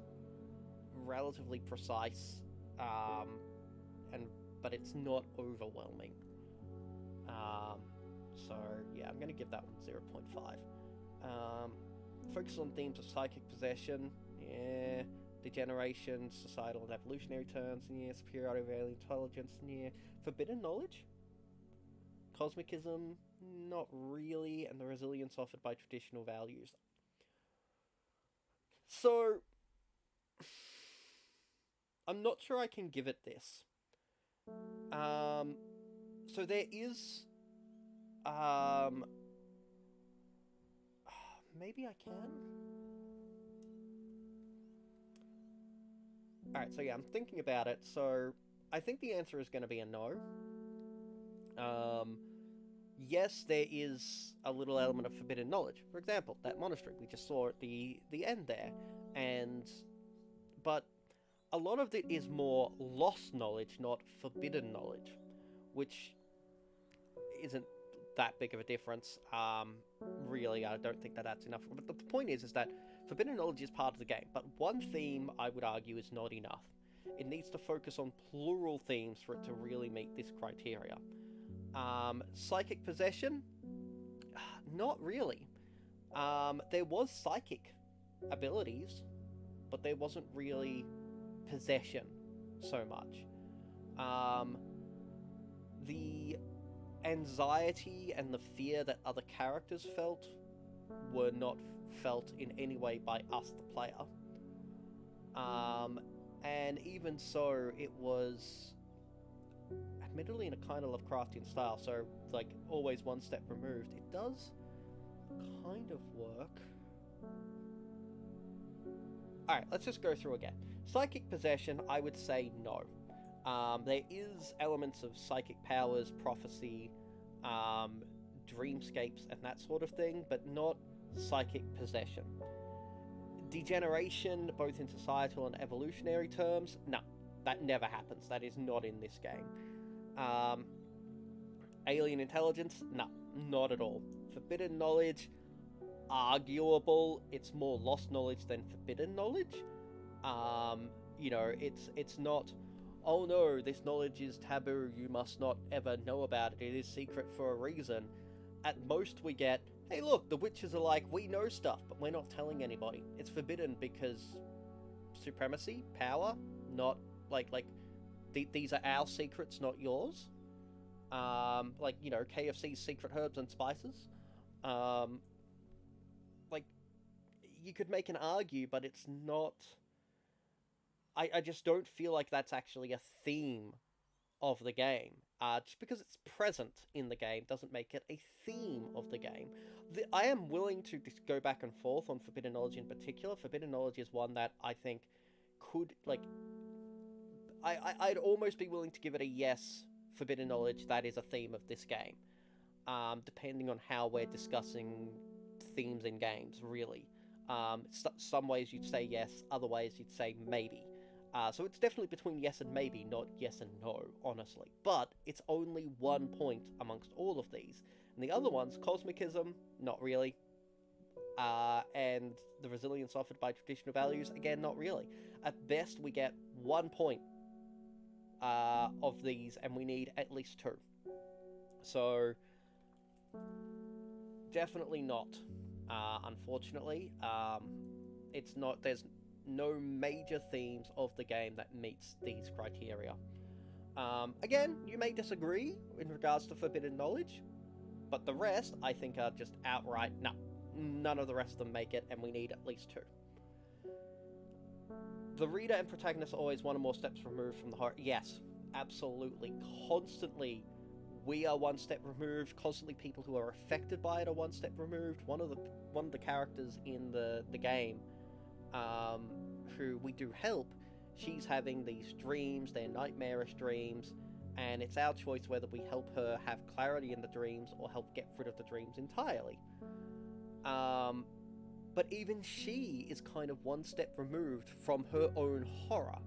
Speaker 1: relatively precise, but it's not overwhelming. So, yeah, I'm going to give that one 0.5. Focus on themes of psychic possession, yeah. Degeneration, societal and evolutionary terms, yeah. Superiority of alien intelligence, yeah. Forbidden knowledge? Cosmicism? Not really. And the resilience offered by traditional values. So, I'm not sure I can give it this. So there is... maybe I can? Alright, so yeah, I'm thinking about it. So, I think the answer is going to be a no. Yes, there is a little element of forbidden knowledge. For example, that monastery, we just saw at the end there. But a lot of it is more lost knowledge, not forbidden knowledge, which isn't that big of a difference. Really, I don't think that that's enough. But the point is that forbidden knowledge is part of the game, but one theme, I would argue, is not enough. It needs to focus on plural themes for it to really meet this criteria. Psychic possession? Not really. There was psychic abilities, but there wasn't really possession so much. The anxiety and the fear that other characters felt were not felt in any way by us, the player. And even so, it was admittedly in a kind of Lovecraftian style, so like always one step removed. It does kind of work. Alright, let's just go through again. Psychic possession, I would say no. There is elements of psychic powers, prophecy, dreamscapes, and that sort of thing, but not psychic possession. Degeneration, both in societal and evolutionary terms, no, that never happens. That is not in this game. Alien intelligence, no, not at all. Forbidden knowledge, arguable. It's more lost knowledge than forbidden knowledge. It's not, oh no, this knowledge is taboo, you must not ever know about it, it is secret for a reason. At most we get, hey look, the witches are like, we know stuff, but we're not telling anybody. It's forbidden because supremacy, power, not, these are our secrets, not yours. KFC's secret herbs and spices. You could make an argue, but it's not... I just don't feel like that's actually a theme of the game. Just because it's present in the game doesn't make it a theme of the game. I am willing to go back and forth on Forbidden Knowledge in particular. Forbidden Knowledge is one that I think could, like, I'd almost be willing to give it a yes. Forbidden Knowledge, that is a theme of this game. Depending on how we're discussing themes in games, really. Some ways you'd say yes, other ways you'd say maybe. So it's definitely between yes and maybe, not yes and no, honestly. But it's only 1 point amongst all of these. And the other ones, Cosmicism, not really. And the resilience offered by traditional values, again, not really. At best, we get 1 point of these, and we need at least 2. So, definitely not. Unfortunately, it's not. There's no major themes of the game that meets these criteria. Again, you may disagree in regards to Forbidden Knowledge, but the rest, I think, are just outright, no, none of the rest of them make it, and we need at least 2. The reader and protagonist are always 1 or more steps removed from the horror. Yes, absolutely. Constantly, we are 1 step removed. Constantly, people who are affected by it are 1 step removed. One of the characters in the game, who we do help, she's having these dreams. They're nightmarish dreams, and it's our choice whether we help her have clarity in the dreams or help get rid of the dreams entirely. But even she is kind of 1 step removed from her own horror.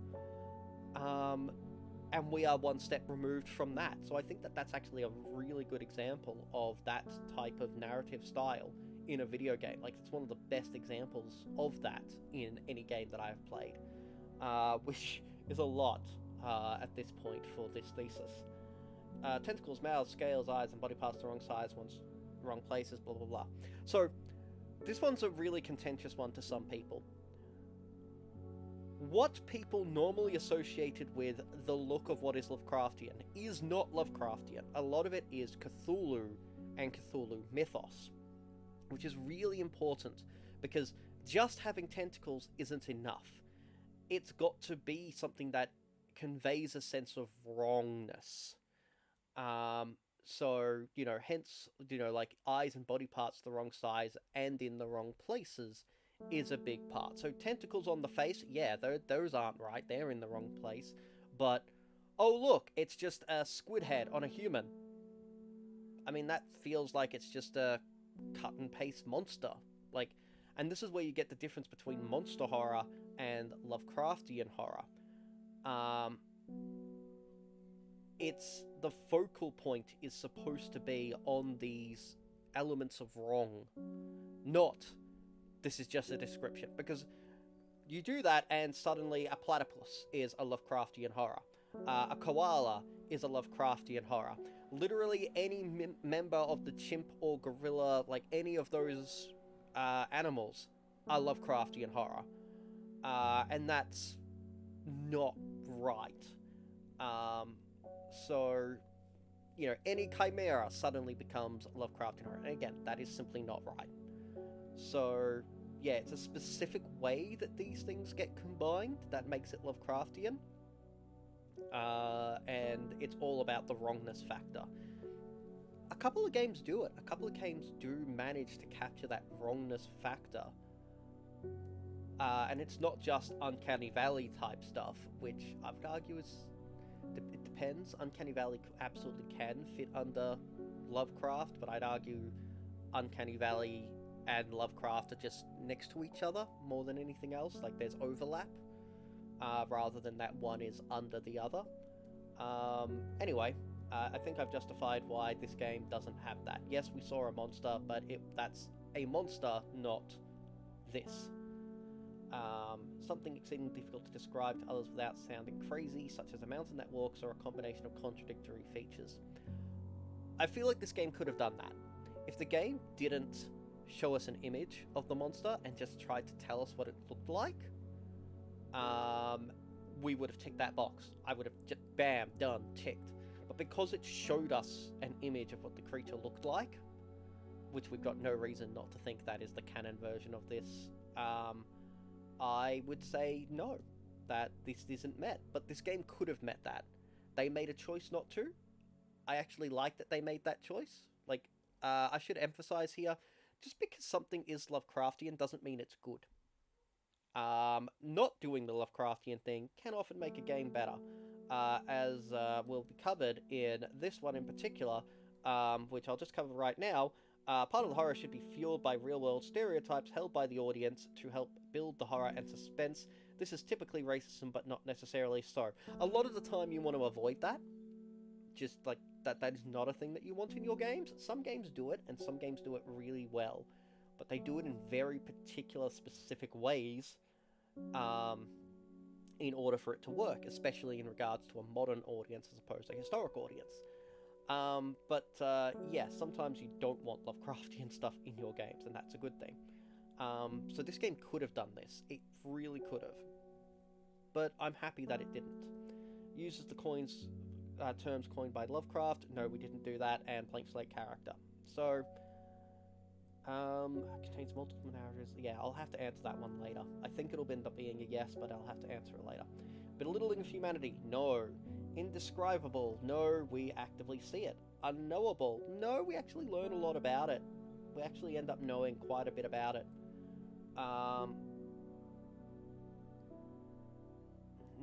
Speaker 1: And we are 1 step removed from that. So I think that that's actually a really good example of that type of narrative style in a video game. Like, it's one of the best examples of that in any game that I have played. Which is a lot at this point for this thesis. Tentacles, mouths, scales, eyes, and body parts the wrong size, one's wrong places, blah blah blah. So, this one's a really contentious one to some people. What people normally associated with the look of what is Lovecraftian is not Lovecraftian. A lot of it is Cthulhu and Cthulhu mythos, which is really important because just having tentacles isn't enough. It's got to be something that conveys a sense of wrongness. So, hence, like eyes and body parts the wrong size and in the wrong places is a big part. So tentacles on the face, yeah, those aren't right. They're in the wrong place. But, oh look, it's just a squid head on a human. I mean, that feels like it's just a cut and paste monster. Like, and this is where you get the difference between monster horror and Lovecraftian horror. It's the focal point is supposed to be on these elements of wrong, not this is just a description, because you do that and suddenly a platypus is a Lovecraftian horror. A koala is a Lovecraftian horror. Literally any member of the chimp or gorilla, like any of those animals, are Lovecraftian horror. And that's not right. So, any chimera suddenly becomes Lovecraftian horror. And again, that is simply not right. So, yeah, it's a specific way that these things get combined that makes it Lovecraftian. And it's all about the wrongness factor. A couple of games do it. A couple of games do manage to capture that wrongness factor. And it's not just Uncanny Valley type stuff, which I would argue is... It depends. Uncanny Valley absolutely can fit under Lovecraft, but I'd argue Uncanny Valley and Lovecraft are just next to each other more than anything else. Like, there's overlap, rather than that one is under the other. Anyway, I think I've justified why this game doesn't have that. Yes, we saw a monster, but that's a monster, not this. Something exceedingly difficult to describe to others without sounding crazy, such as a mountain that walks or a combination of contradictory features. I feel like this game could have done that. If the game didn't show us an image of the monster and just tried to tell us what it looked like, we would have ticked that box. I would have just, bam, done, ticked. But because it showed us an image of what the creature looked like, which we've got no reason not to think that is the canon version of this, I would say no, that this isn't met. But this game could have met that. they made a choice not to. I actually like that they made that choice. Like, I should emphasize here, just because something is Lovecraftian doesn't mean it's good. Not doing the Lovecraftian thing can often make a game better, as will be covered in this one in particular, which I'll just cover right now. Part of the horror should be fueled by real-world stereotypes held by the audience to help build the horror and suspense. This is typically racism, but not necessarily so. A lot of the time you want to avoid that. Just like that is not a thing that you want in your games. Some games do it, and some games do it really well. But they do it in very particular, specific ways in order for it to work, especially in regards to a modern audience as opposed to a historic audience. Yeah, sometimes you don't want Lovecraftian stuff in your games, and that's a good thing. So this game could have done this. It really could have. But I'm happy that it didn't. Uses the terms coined by Lovecraft. No, we didn't do that. And blank slate character. So, contains multiple narratives. Yeah, I'll have to answer that one later. I think it'll end up being a yes, but I'll have to answer it later. Belittling of humanity. No. Indescribable. No, we actively see it. Unknowable. No, we actually learn a lot about it. We actually end up knowing quite a bit about it.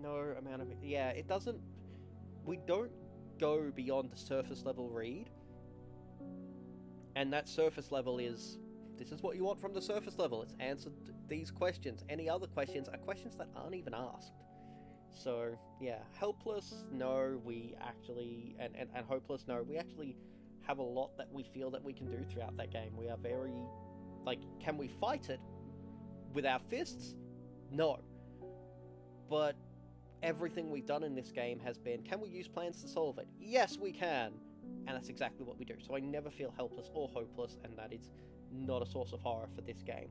Speaker 1: No amount of... Yeah, it doesn't... We don't go beyond the surface level read. And that surface level is... This is what you want from the surface level. It's answered these questions. Any other questions are questions that aren't even asked. So, yeah. Helpless, no, we actually... And hopeless, no, we actually have a lot that we feel that we can do throughout that game. We are very... Like, can we fight it with our fists? No. But everything we've done in this game has been, can we use plans to solve it? Yes, we can. And that's exactly what we do. So I never feel helpless or hopeless, and that is not a source of horror for this game.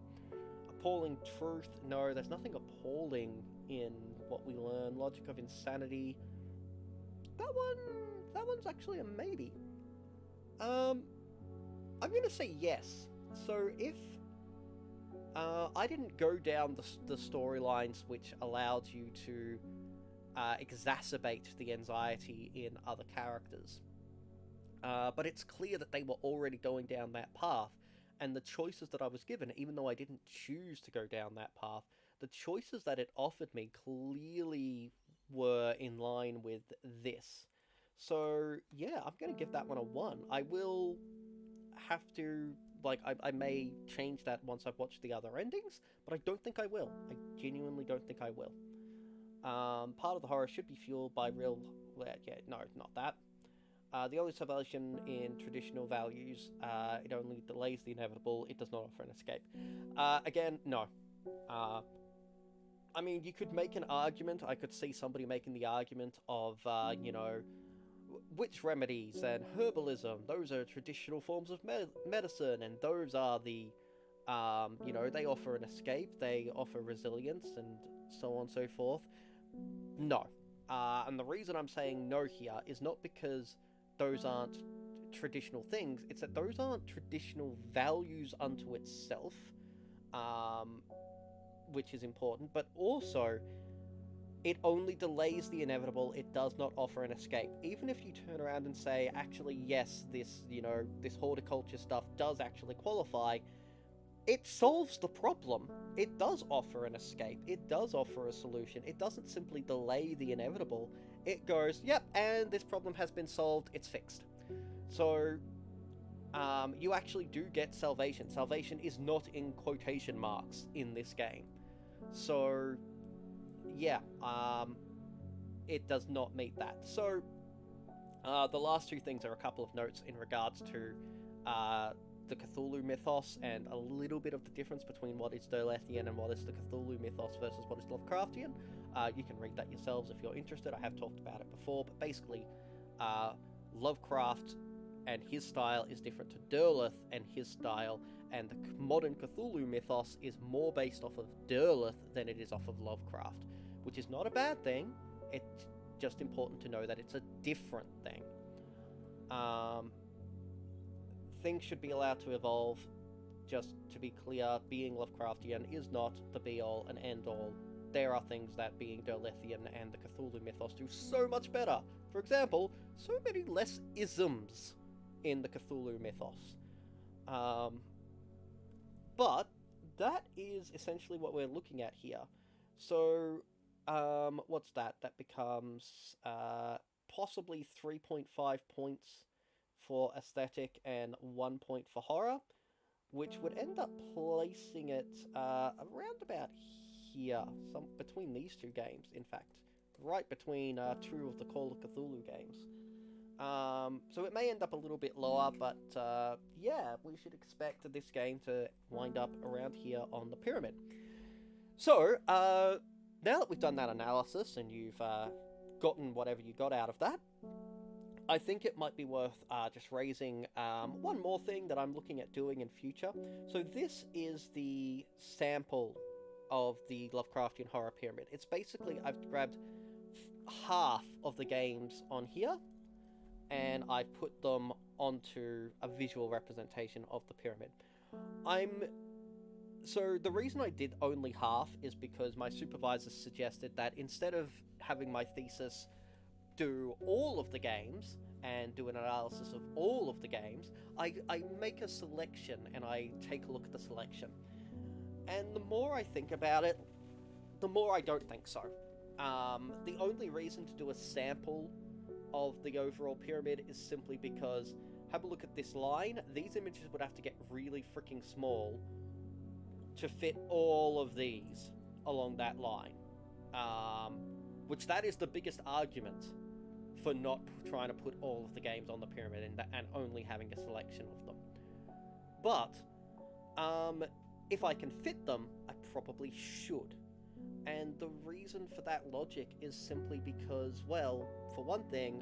Speaker 1: Appalling truth, no, there's nothing appalling in what we learn. Logic of insanity, that one's actually a maybe. I'm gonna say yes. So if I didn't go down the storylines which allowed you to exacerbate the anxiety in other characters, but it's clear that they were already going down that path, and the choices that I was given, even though I didn't choose to go down that path, the choices that it offered me clearly were in line with this. So yeah, I'm gonna give that one a 1. I will have to, like, I may change that once I've watched the other endings, but I don't think I will. I genuinely don't think I will. Part of the horror should be fueled by real... Yeah, no, not that. The only salvation in traditional values, it only delays the inevitable, it does not offer an escape. Again, no. I mean, you could make an argument, I could see somebody making the argument of, you know, witch remedies and herbalism, those are traditional forms of medicine, and those are the, you know, they offer an escape, they offer resilience, and so on and so forth. No. And the reason I'm saying no here is not because those aren't traditional things, it's that those aren't traditional values unto itself, which is important, but also it only delays the inevitable, it does not offer an escape. Even if you turn around and say, actually, yes, this, you know, this horticulture stuff does actually qualify, it solves the problem. It does offer an escape. It does offer a solution. It doesn't simply delay the inevitable. It goes, yep, and this problem has been solved, it's fixed. So, you actually do get salvation. Salvation is not in quotation marks in this game. So, yeah, it does not meet that. So, the last two things are a couple of notes in regards to the Cthulhu mythos and a little bit of the difference between what is Derlethian and what is the Cthulhu mythos versus what is Lovecraftian. You can read that yourselves if you're interested. I have talked about it before, but basically, Lovecraft and his style is different to Derleth and his style, and the modern Cthulhu mythos is more based off of Derleth than it is off of Lovecraft, which is not a bad thing. It's just important to know that it's a different thing. Things should be allowed to evolve. Just to be clear, being Lovecraftian is not the be-all and end-all. There are things that being Derlethian and the Cthulhu mythos do so much better For example, so many less isms in the Cthulhu mythos. But that is essentially what we're looking at here. So, what's that? That becomes possibly 3.5 points for aesthetic and 1 point for horror, which would end up placing it around about here, some between these two games, in fact. Right between two of the Call of Cthulhu games. So it may end up a little bit lower, but yeah, we should expect this game to wind up around here on the pyramid. So, now that we've done that analysis and you've gotten whatever you got out of that, I think it might be worth just raising one more thing that I'm looking at doing in future. So this is the sample of the Lovecraftian horror pyramid. It's basically, I've grabbed half of the games on here, and I've put them onto a visual representation of the pyramid. So the reason I did only half is because my supervisor suggested that instead of having my thesis do all of the games and do an analysis of all of the games, I make a selection and I take a look at the selection. And the more I think about it, the more I don't think so. The only reason to do a sample of the overall pyramid is simply because, have a look at this line, these images would have to get really freaking small to fit all of these along that line. Which that is the biggest argument for not trying to put all of the games on the pyramid and only having a selection of them. But, if I can fit them, I probably should. And the reason for that logic is simply because, well, for one thing,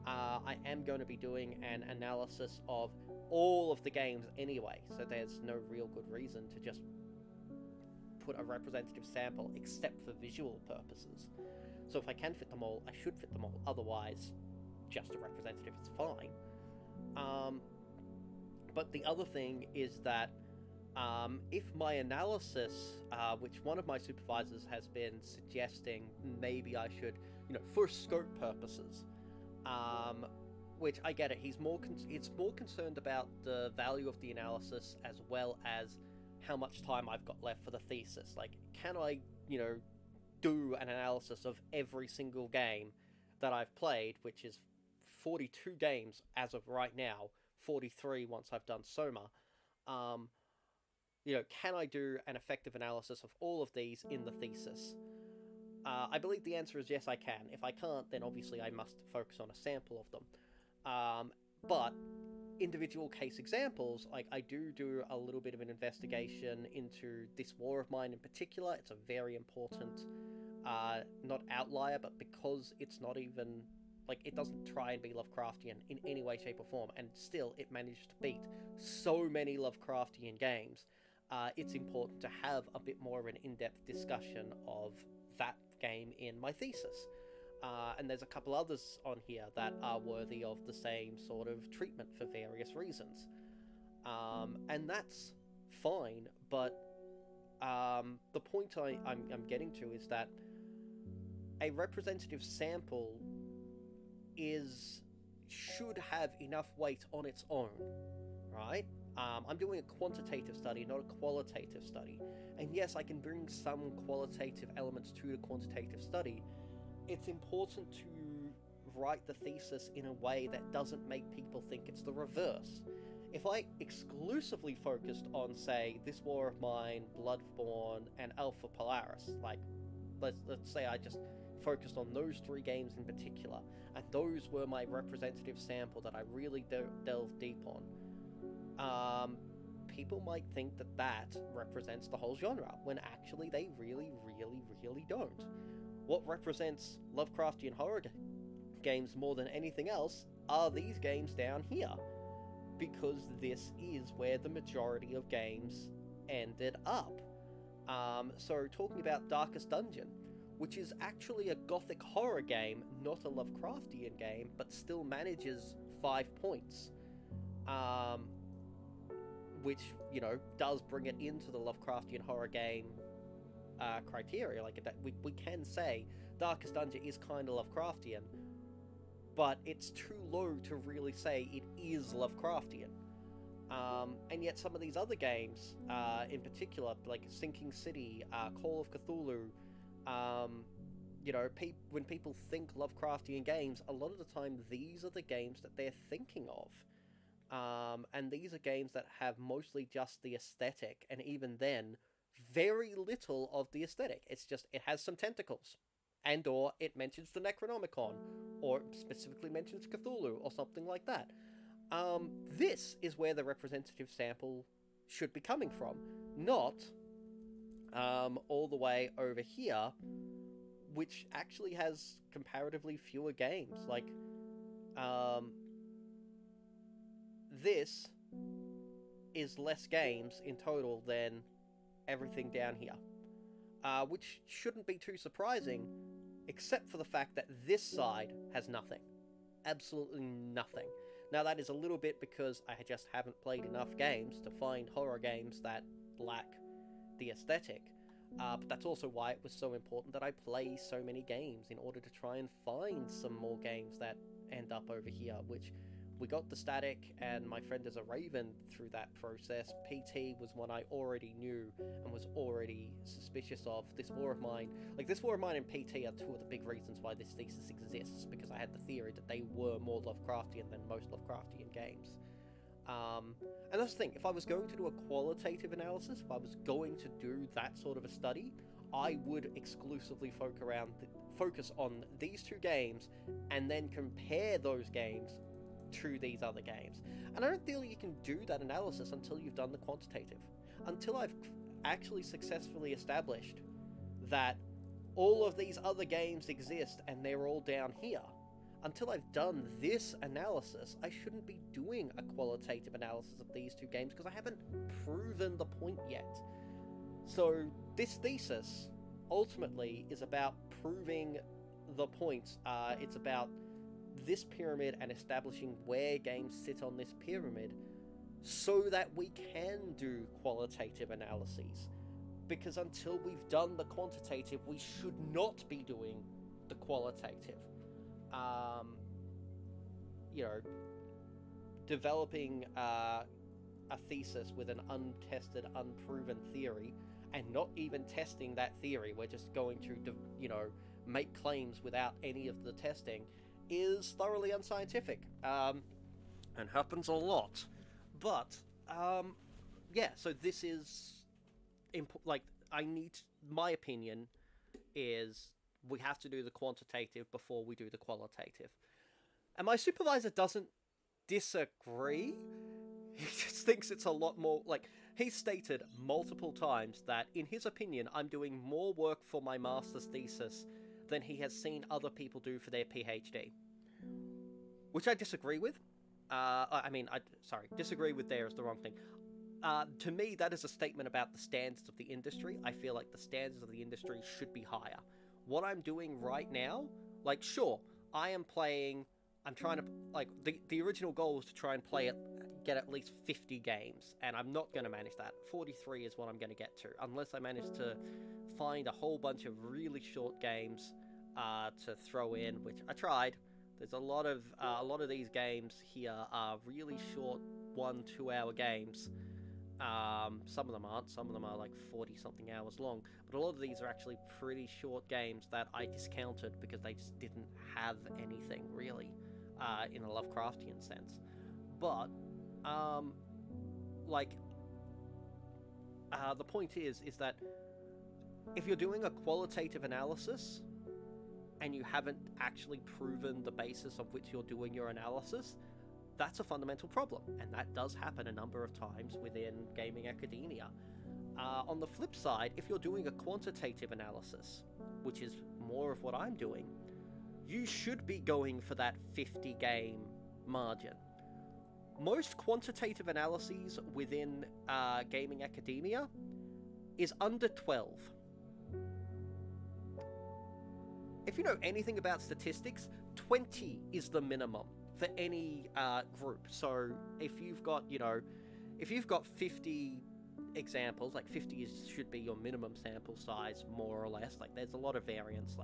Speaker 1: I am going to be doing an analysis of all of the games anyway, so there's no real good reason to just put a representative sample except for visual purposes. So if I can fit them all, I should fit them all. Otherwise, just a representative is fine. But the other thing is that if my analysis, which one of my supervisors has been suggesting maybe I should, for scope purposes, which I get it, it's more concerned about the value of the analysis as well as how much time I've got left for the thesis. Like, can I, do an analysis of every single game that I've played, which is 42 games as of right now, 43 once I've done Soma. Can I do an effective analysis of all of these in the thesis? I believe the answer is yes, I can. If I can't, then obviously I must focus on a sample of them. But individual case examples, like I do a little bit of an investigation into this war of mine in particular. It's a very important, not outlier, but because it's not even, it doesn't try and be Lovecraftian in any way, shape, or form, and still it managed to beat so many Lovecraftian games. It's important to have a bit more of an in-depth discussion of that game in my thesis. And there's a couple others on here that are worthy of the same sort of treatment for various reasons. And that's fine, but the point I'm getting to is that a representative sample should have enough weight on its own, right? I'm doing a quantitative study, not a qualitative study. And yes, I can bring some qualitative elements to the quantitative study. It's important to write the thesis in a way that doesn't make people think it's the reverse. If I exclusively focused on, say, This War of Mine, Bloodborne, and Alpha Polaris, let's say I just focused on those three games in particular, and those were my representative sample that I really delved deep on, people might think that represents the whole genre, when actually they really, really, really don't. What represents Lovecraftian horror games more than anything else are these games down here, because this is where the majority of games ended up. So talking about Darkest Dungeon, which is actually a gothic horror game, not a Lovecraftian game, but still manages 5 points. Which, does bring it into the Lovecraftian horror game criteria. We can say Darkest Dungeon is kind of Lovecraftian, but it's too low to really say it is Lovecraftian. And yet some of these other games, in particular, like Sinking City, Call of Cthulhu, when people think Lovecraftian games, a lot of the time these are the games that they're thinking of. And these are games that have mostly just the aesthetic, and even then, very little of the aesthetic. It's just, it has some tentacles, and or it mentions the Necronomicon, or specifically mentions Cthulhu, or something like that. This is where the representative sample should be coming from, not all the way over here, which actually has comparatively fewer games. Like, this is less games in total than everything down here, which shouldn't be too surprising, except for the fact that this side has nothing. Absolutely nothing. Now, that is a little bit because I just haven't played enough games to find horror games that lack the aesthetic. But that's also why it was so important that I play so many games in order to try and find some more games that end up over here, which we got the static and My Friend is a Raven through that process. PT was one I already knew and was already suspicious of. This War of Mine and PT are two of the big reasons why this thesis exists, because I had the theory that they were more Lovecraftian than most Lovecraftian games. And that's the thing, if I was going to do a qualitative analysis, if I was going to do that sort of a study, I would exclusively focus on these two games and then compare those games to these other games. And I don't feel you can do that analysis until you've done the quantitative. Until I've actually successfully established that all of these other games exist and they're all down here. Until I've done this analysis, I shouldn't be doing a qualitative analysis of these two games because I haven't proven the point yet. So this thesis ultimately is about proving the point. It's about this pyramid and establishing where games sit on this pyramid so that we can do qualitative analyses. Because until we've done the quantitative, we should not be doing the qualitative. Developing a thesis with an untested, unproven theory, and not even testing that theory, we're just going to, make claims without any of the testing, is thoroughly unscientific, and happens a lot. But, so this is, my opinion is we have to do the quantitative before we do the qualitative. And my supervisor doesn't disagree. He just thinks it's a lot more, he's stated multiple times that, in his opinion, I'm doing more work for my master's thesis than he has seen other people do for their PhD. Which I disagree with. Disagree with there is the wrong thing. To me, that is a statement about the standards of the industry. I feel like the standards of the industry should be higher. What I'm doing right now, I'm trying to, the original goal was to try and get at least 50 games, and I'm not going to manage that. 43 is what I'm going to get to, unless I manage to find a whole bunch of really short games to throw in, which I tried. There's a lot of these games here are really short 1-2 hour games. Some of them aren't. Some of them are 40-something hours long. But a lot of these are actually pretty short games that I discounted because they just didn't have anything, really, in a Lovecraftian sense. But, the point is that if you're doing a qualitative analysis and you haven't actually proven the basis of which you're doing your analysis, that's a fundamental problem, and that does happen a number of times within gaming academia. On the flip side, if you're doing a quantitative analysis, which is more of what I'm doing, you should be going for that 50 game margin. Most quantitative analyses within gaming academia is under 12. If you know anything about statistics, 20 is the minimum for any group. So if you've got 50 examples, 50 should be your minimum sample size, more or less. There's a lot of variance.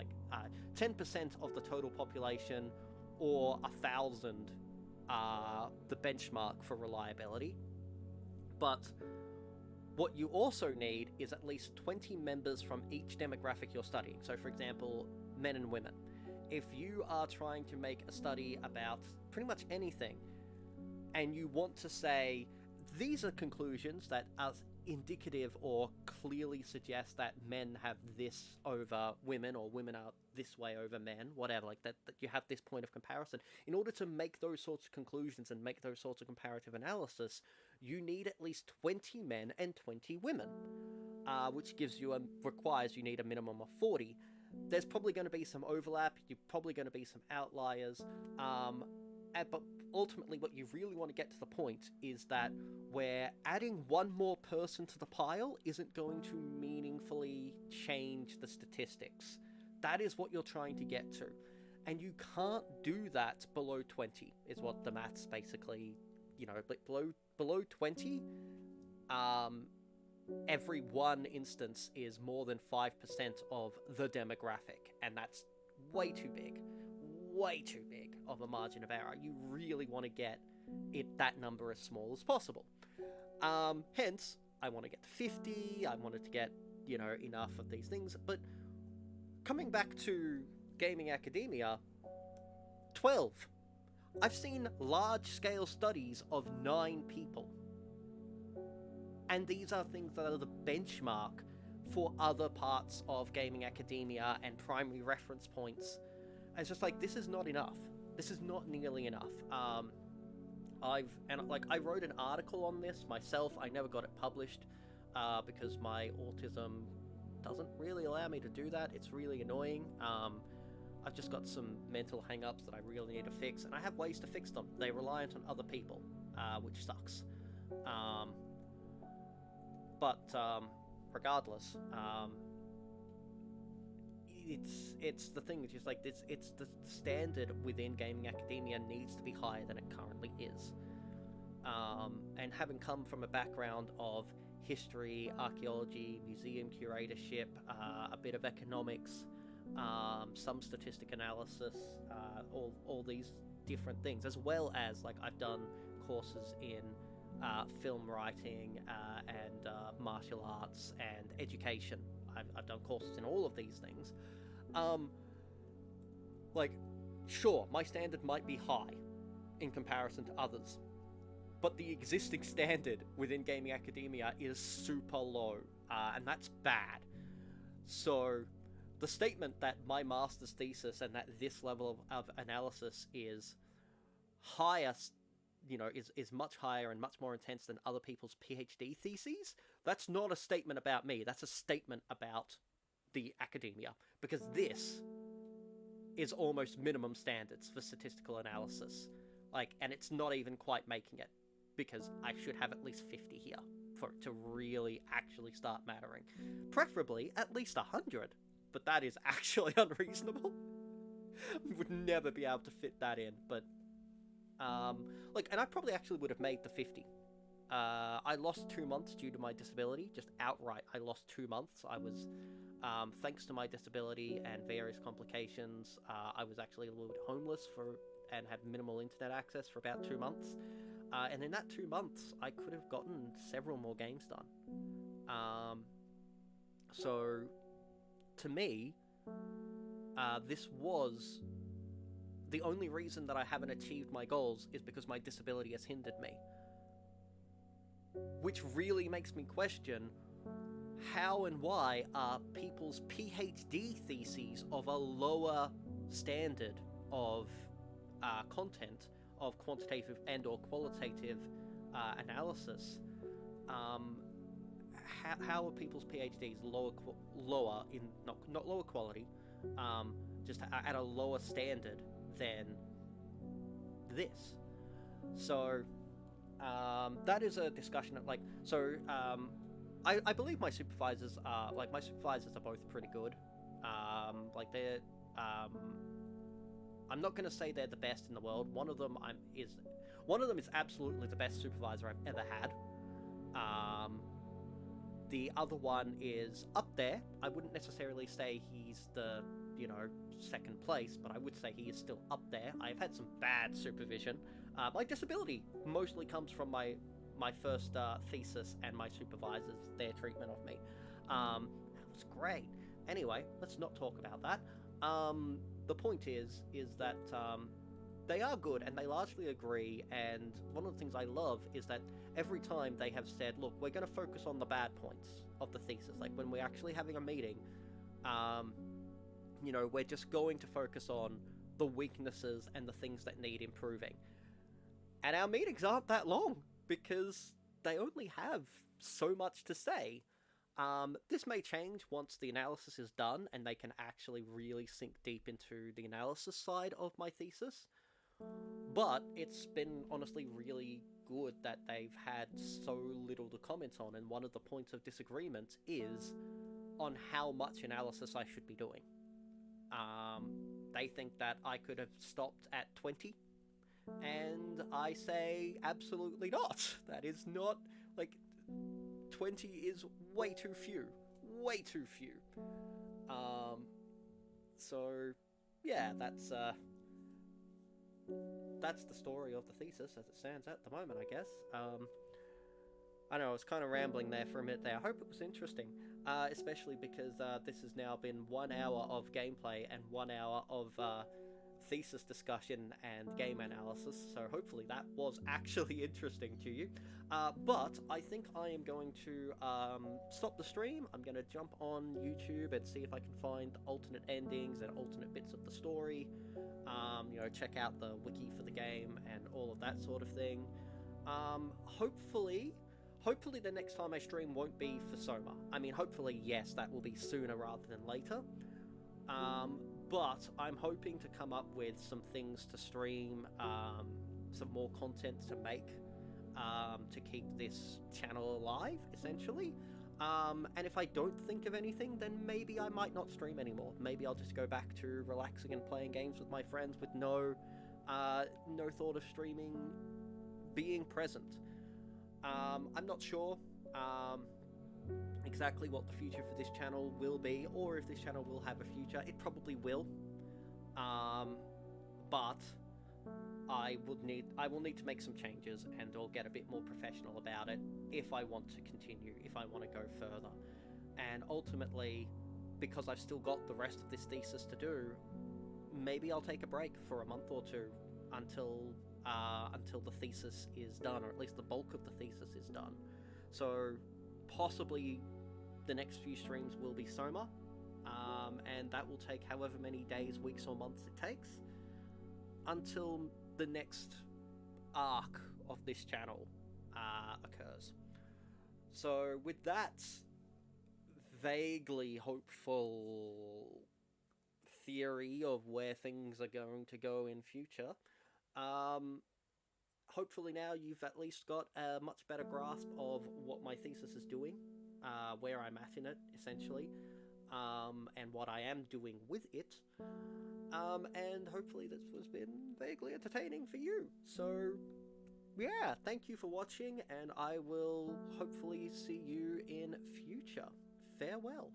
Speaker 1: 10% of the total population or 1,000 the benchmark for reliability. But what you also need is at least 20 members from each demographic you're studying. So, for example, men and women. If you are trying to make a study about pretty much anything, and you want to say, these are conclusions that are indicative or clearly suggest that men have this over women, or women are this way over men, whatever, like that you have this point of comparison. In order to make those sorts of conclusions and make those sorts of comparative analysis, you need at least 20 men and 20 women, which requires you need a minimum of 40. There's probably going to be some overlap, you're probably going to be some outliers, but ultimately what you really want to get to the point is that where adding one more person to the pile isn't going to meaningfully change the statistics. That is what you're trying to get to. And you can't do that below 20, is what the maths basically, below 20, every one instance is more than 5% of the demographic, and that's way too big of a margin of error. You really want to get that number as small as possible. Hence, I want to get to 50, I wanted to get, enough of these things, but coming back to gaming academia, 12. I've seen large-scale studies of 9 people. And these are things that are the benchmark for other parts of gaming academia and primary reference points. And it's just like, this is not enough. This is not nearly enough. I wrote an article on this myself. I never got it published because my autism doesn't really allow me to do that. It's really annoying. I've just got some mental hang-ups that I really need to fix, and I have ways to fix them. They're reliant on other people, which sucks. But regardless, it's the thing. It's just like it's the standard within gaming academia needs to be higher than it currently is. And having come from a background of history, archaeology, museum curatorship, a bit of economics, some statistic analysis, all these different things, as well as I've done courses in film writing and martial arts and education. I've done courses in all of these things. Sure, my standard might be high in comparison to others, but the existing standard within gaming academia is super low, and that's bad. So the statement that my master's thesis and that this level of analysis is highest, is much higher and much more intense than other people's PhD theses, that's not a statement about me. That's a statement about the academia, because this is almost minimum standards for statistical analysis. And it's not even quite making it, because I should have at least 50 here for it to really actually start mattering. Preferably at least 100, but that is actually unreasonable. We would never be able to fit that in, but and I probably actually would have made the 50. I lost 2 months due to my disability, just outright. I lost 2 months. I was, thanks to my disability and various complications, I was actually a little bit homeless and had minimal internet access for about 2 months. And in that 2 months, I could have gotten several more games done. So, to me, this was the only reason that I haven't achieved my goals is because my disability has hindered me. Which really makes me question how and why are people's PhD theses of a lower standard of content, of quantitative and or qualitative analysis, how are people's PhDs lower in, not lower quality, just at a lower standard than this? So that is a discussion that I believe my supervisors are both pretty good. They're I'm not going to say they're the best in the world. One of them is absolutely the best supervisor I've ever had. The other one is up there. I wouldn't necessarily say he's the you know, second place, but I would say he is still up there. I've had some bad supervision. My disability mostly comes from my first thesis and my supervisors, their treatment of me. That was great. Anyway, let's not talk about that. The point is that they are good, and they largely agree, and one of the things I love is that every time they have said, look, we're going to focus on the bad points of the thesis, like when we're actually having a meeting, you know, we're just going to focus on the weaknesses and the things that need improving. And our meetings aren't that long, because they only have so much to say. This may change once the analysis is done, and they can actually really sink deep into the analysis side of my thesis. But it's been honestly really good that they've had so little to comment on, and one of the points of disagreement is on how much analysis I should be doing. They think that I could have stopped at 20, and I say absolutely not. That is not, like, 20 is way too few. Way too few. So, yeah, that's the story of the thesis as it stands at the moment, I guess. I know I was kind of rambling there for a minute there. I hope it was interesting, especially because this has now been 1 hour of gameplay and 1 hour of thesis discussion and game analysis, so hopefully that was actually interesting to you. But I think I am going to stop the stream. I'm going to jump on YouTube and see if I can find alternate endings and alternate bits of the story. You know, check out the wiki for the game and all of that sort of thing. Hopefully the next time I stream won't be for Soma. I mean, hopefully, yes, that will be sooner rather than later. But I'm hoping to come up with some things to stream, some more content to make, to keep this channel alive, essentially. And if I don't think of anything, then maybe I might not stream anymore. Maybe I'll just go back to relaxing and playing games with my friends with no thought of streaming being present. I'm not sure exactly what the future for this channel will be, or if this channel will have a future. It probably will, but I will need to make some changes, and I'll get a bit more professional about it if I want to continue, if I want to go further. And ultimately, because I've still got the rest of this thesis to do, maybe I'll take a break for a month or two until the thesis is done, or at least the bulk of the thesis is done. So possibly the next few streams will be Soma, and that will take however many days, weeks, or months it takes until the next arc of this channel occurs. So with that vaguely hopeful theory of where things are going to go in future, hopefully now you've at least got a much better grasp of what my thesis is doing, where I'm at in it, essentially, and what I am doing with it. And hopefully this has been vaguely entertaining for you. So, yeah, thank you for watching, and I will hopefully see you in future. Farewell.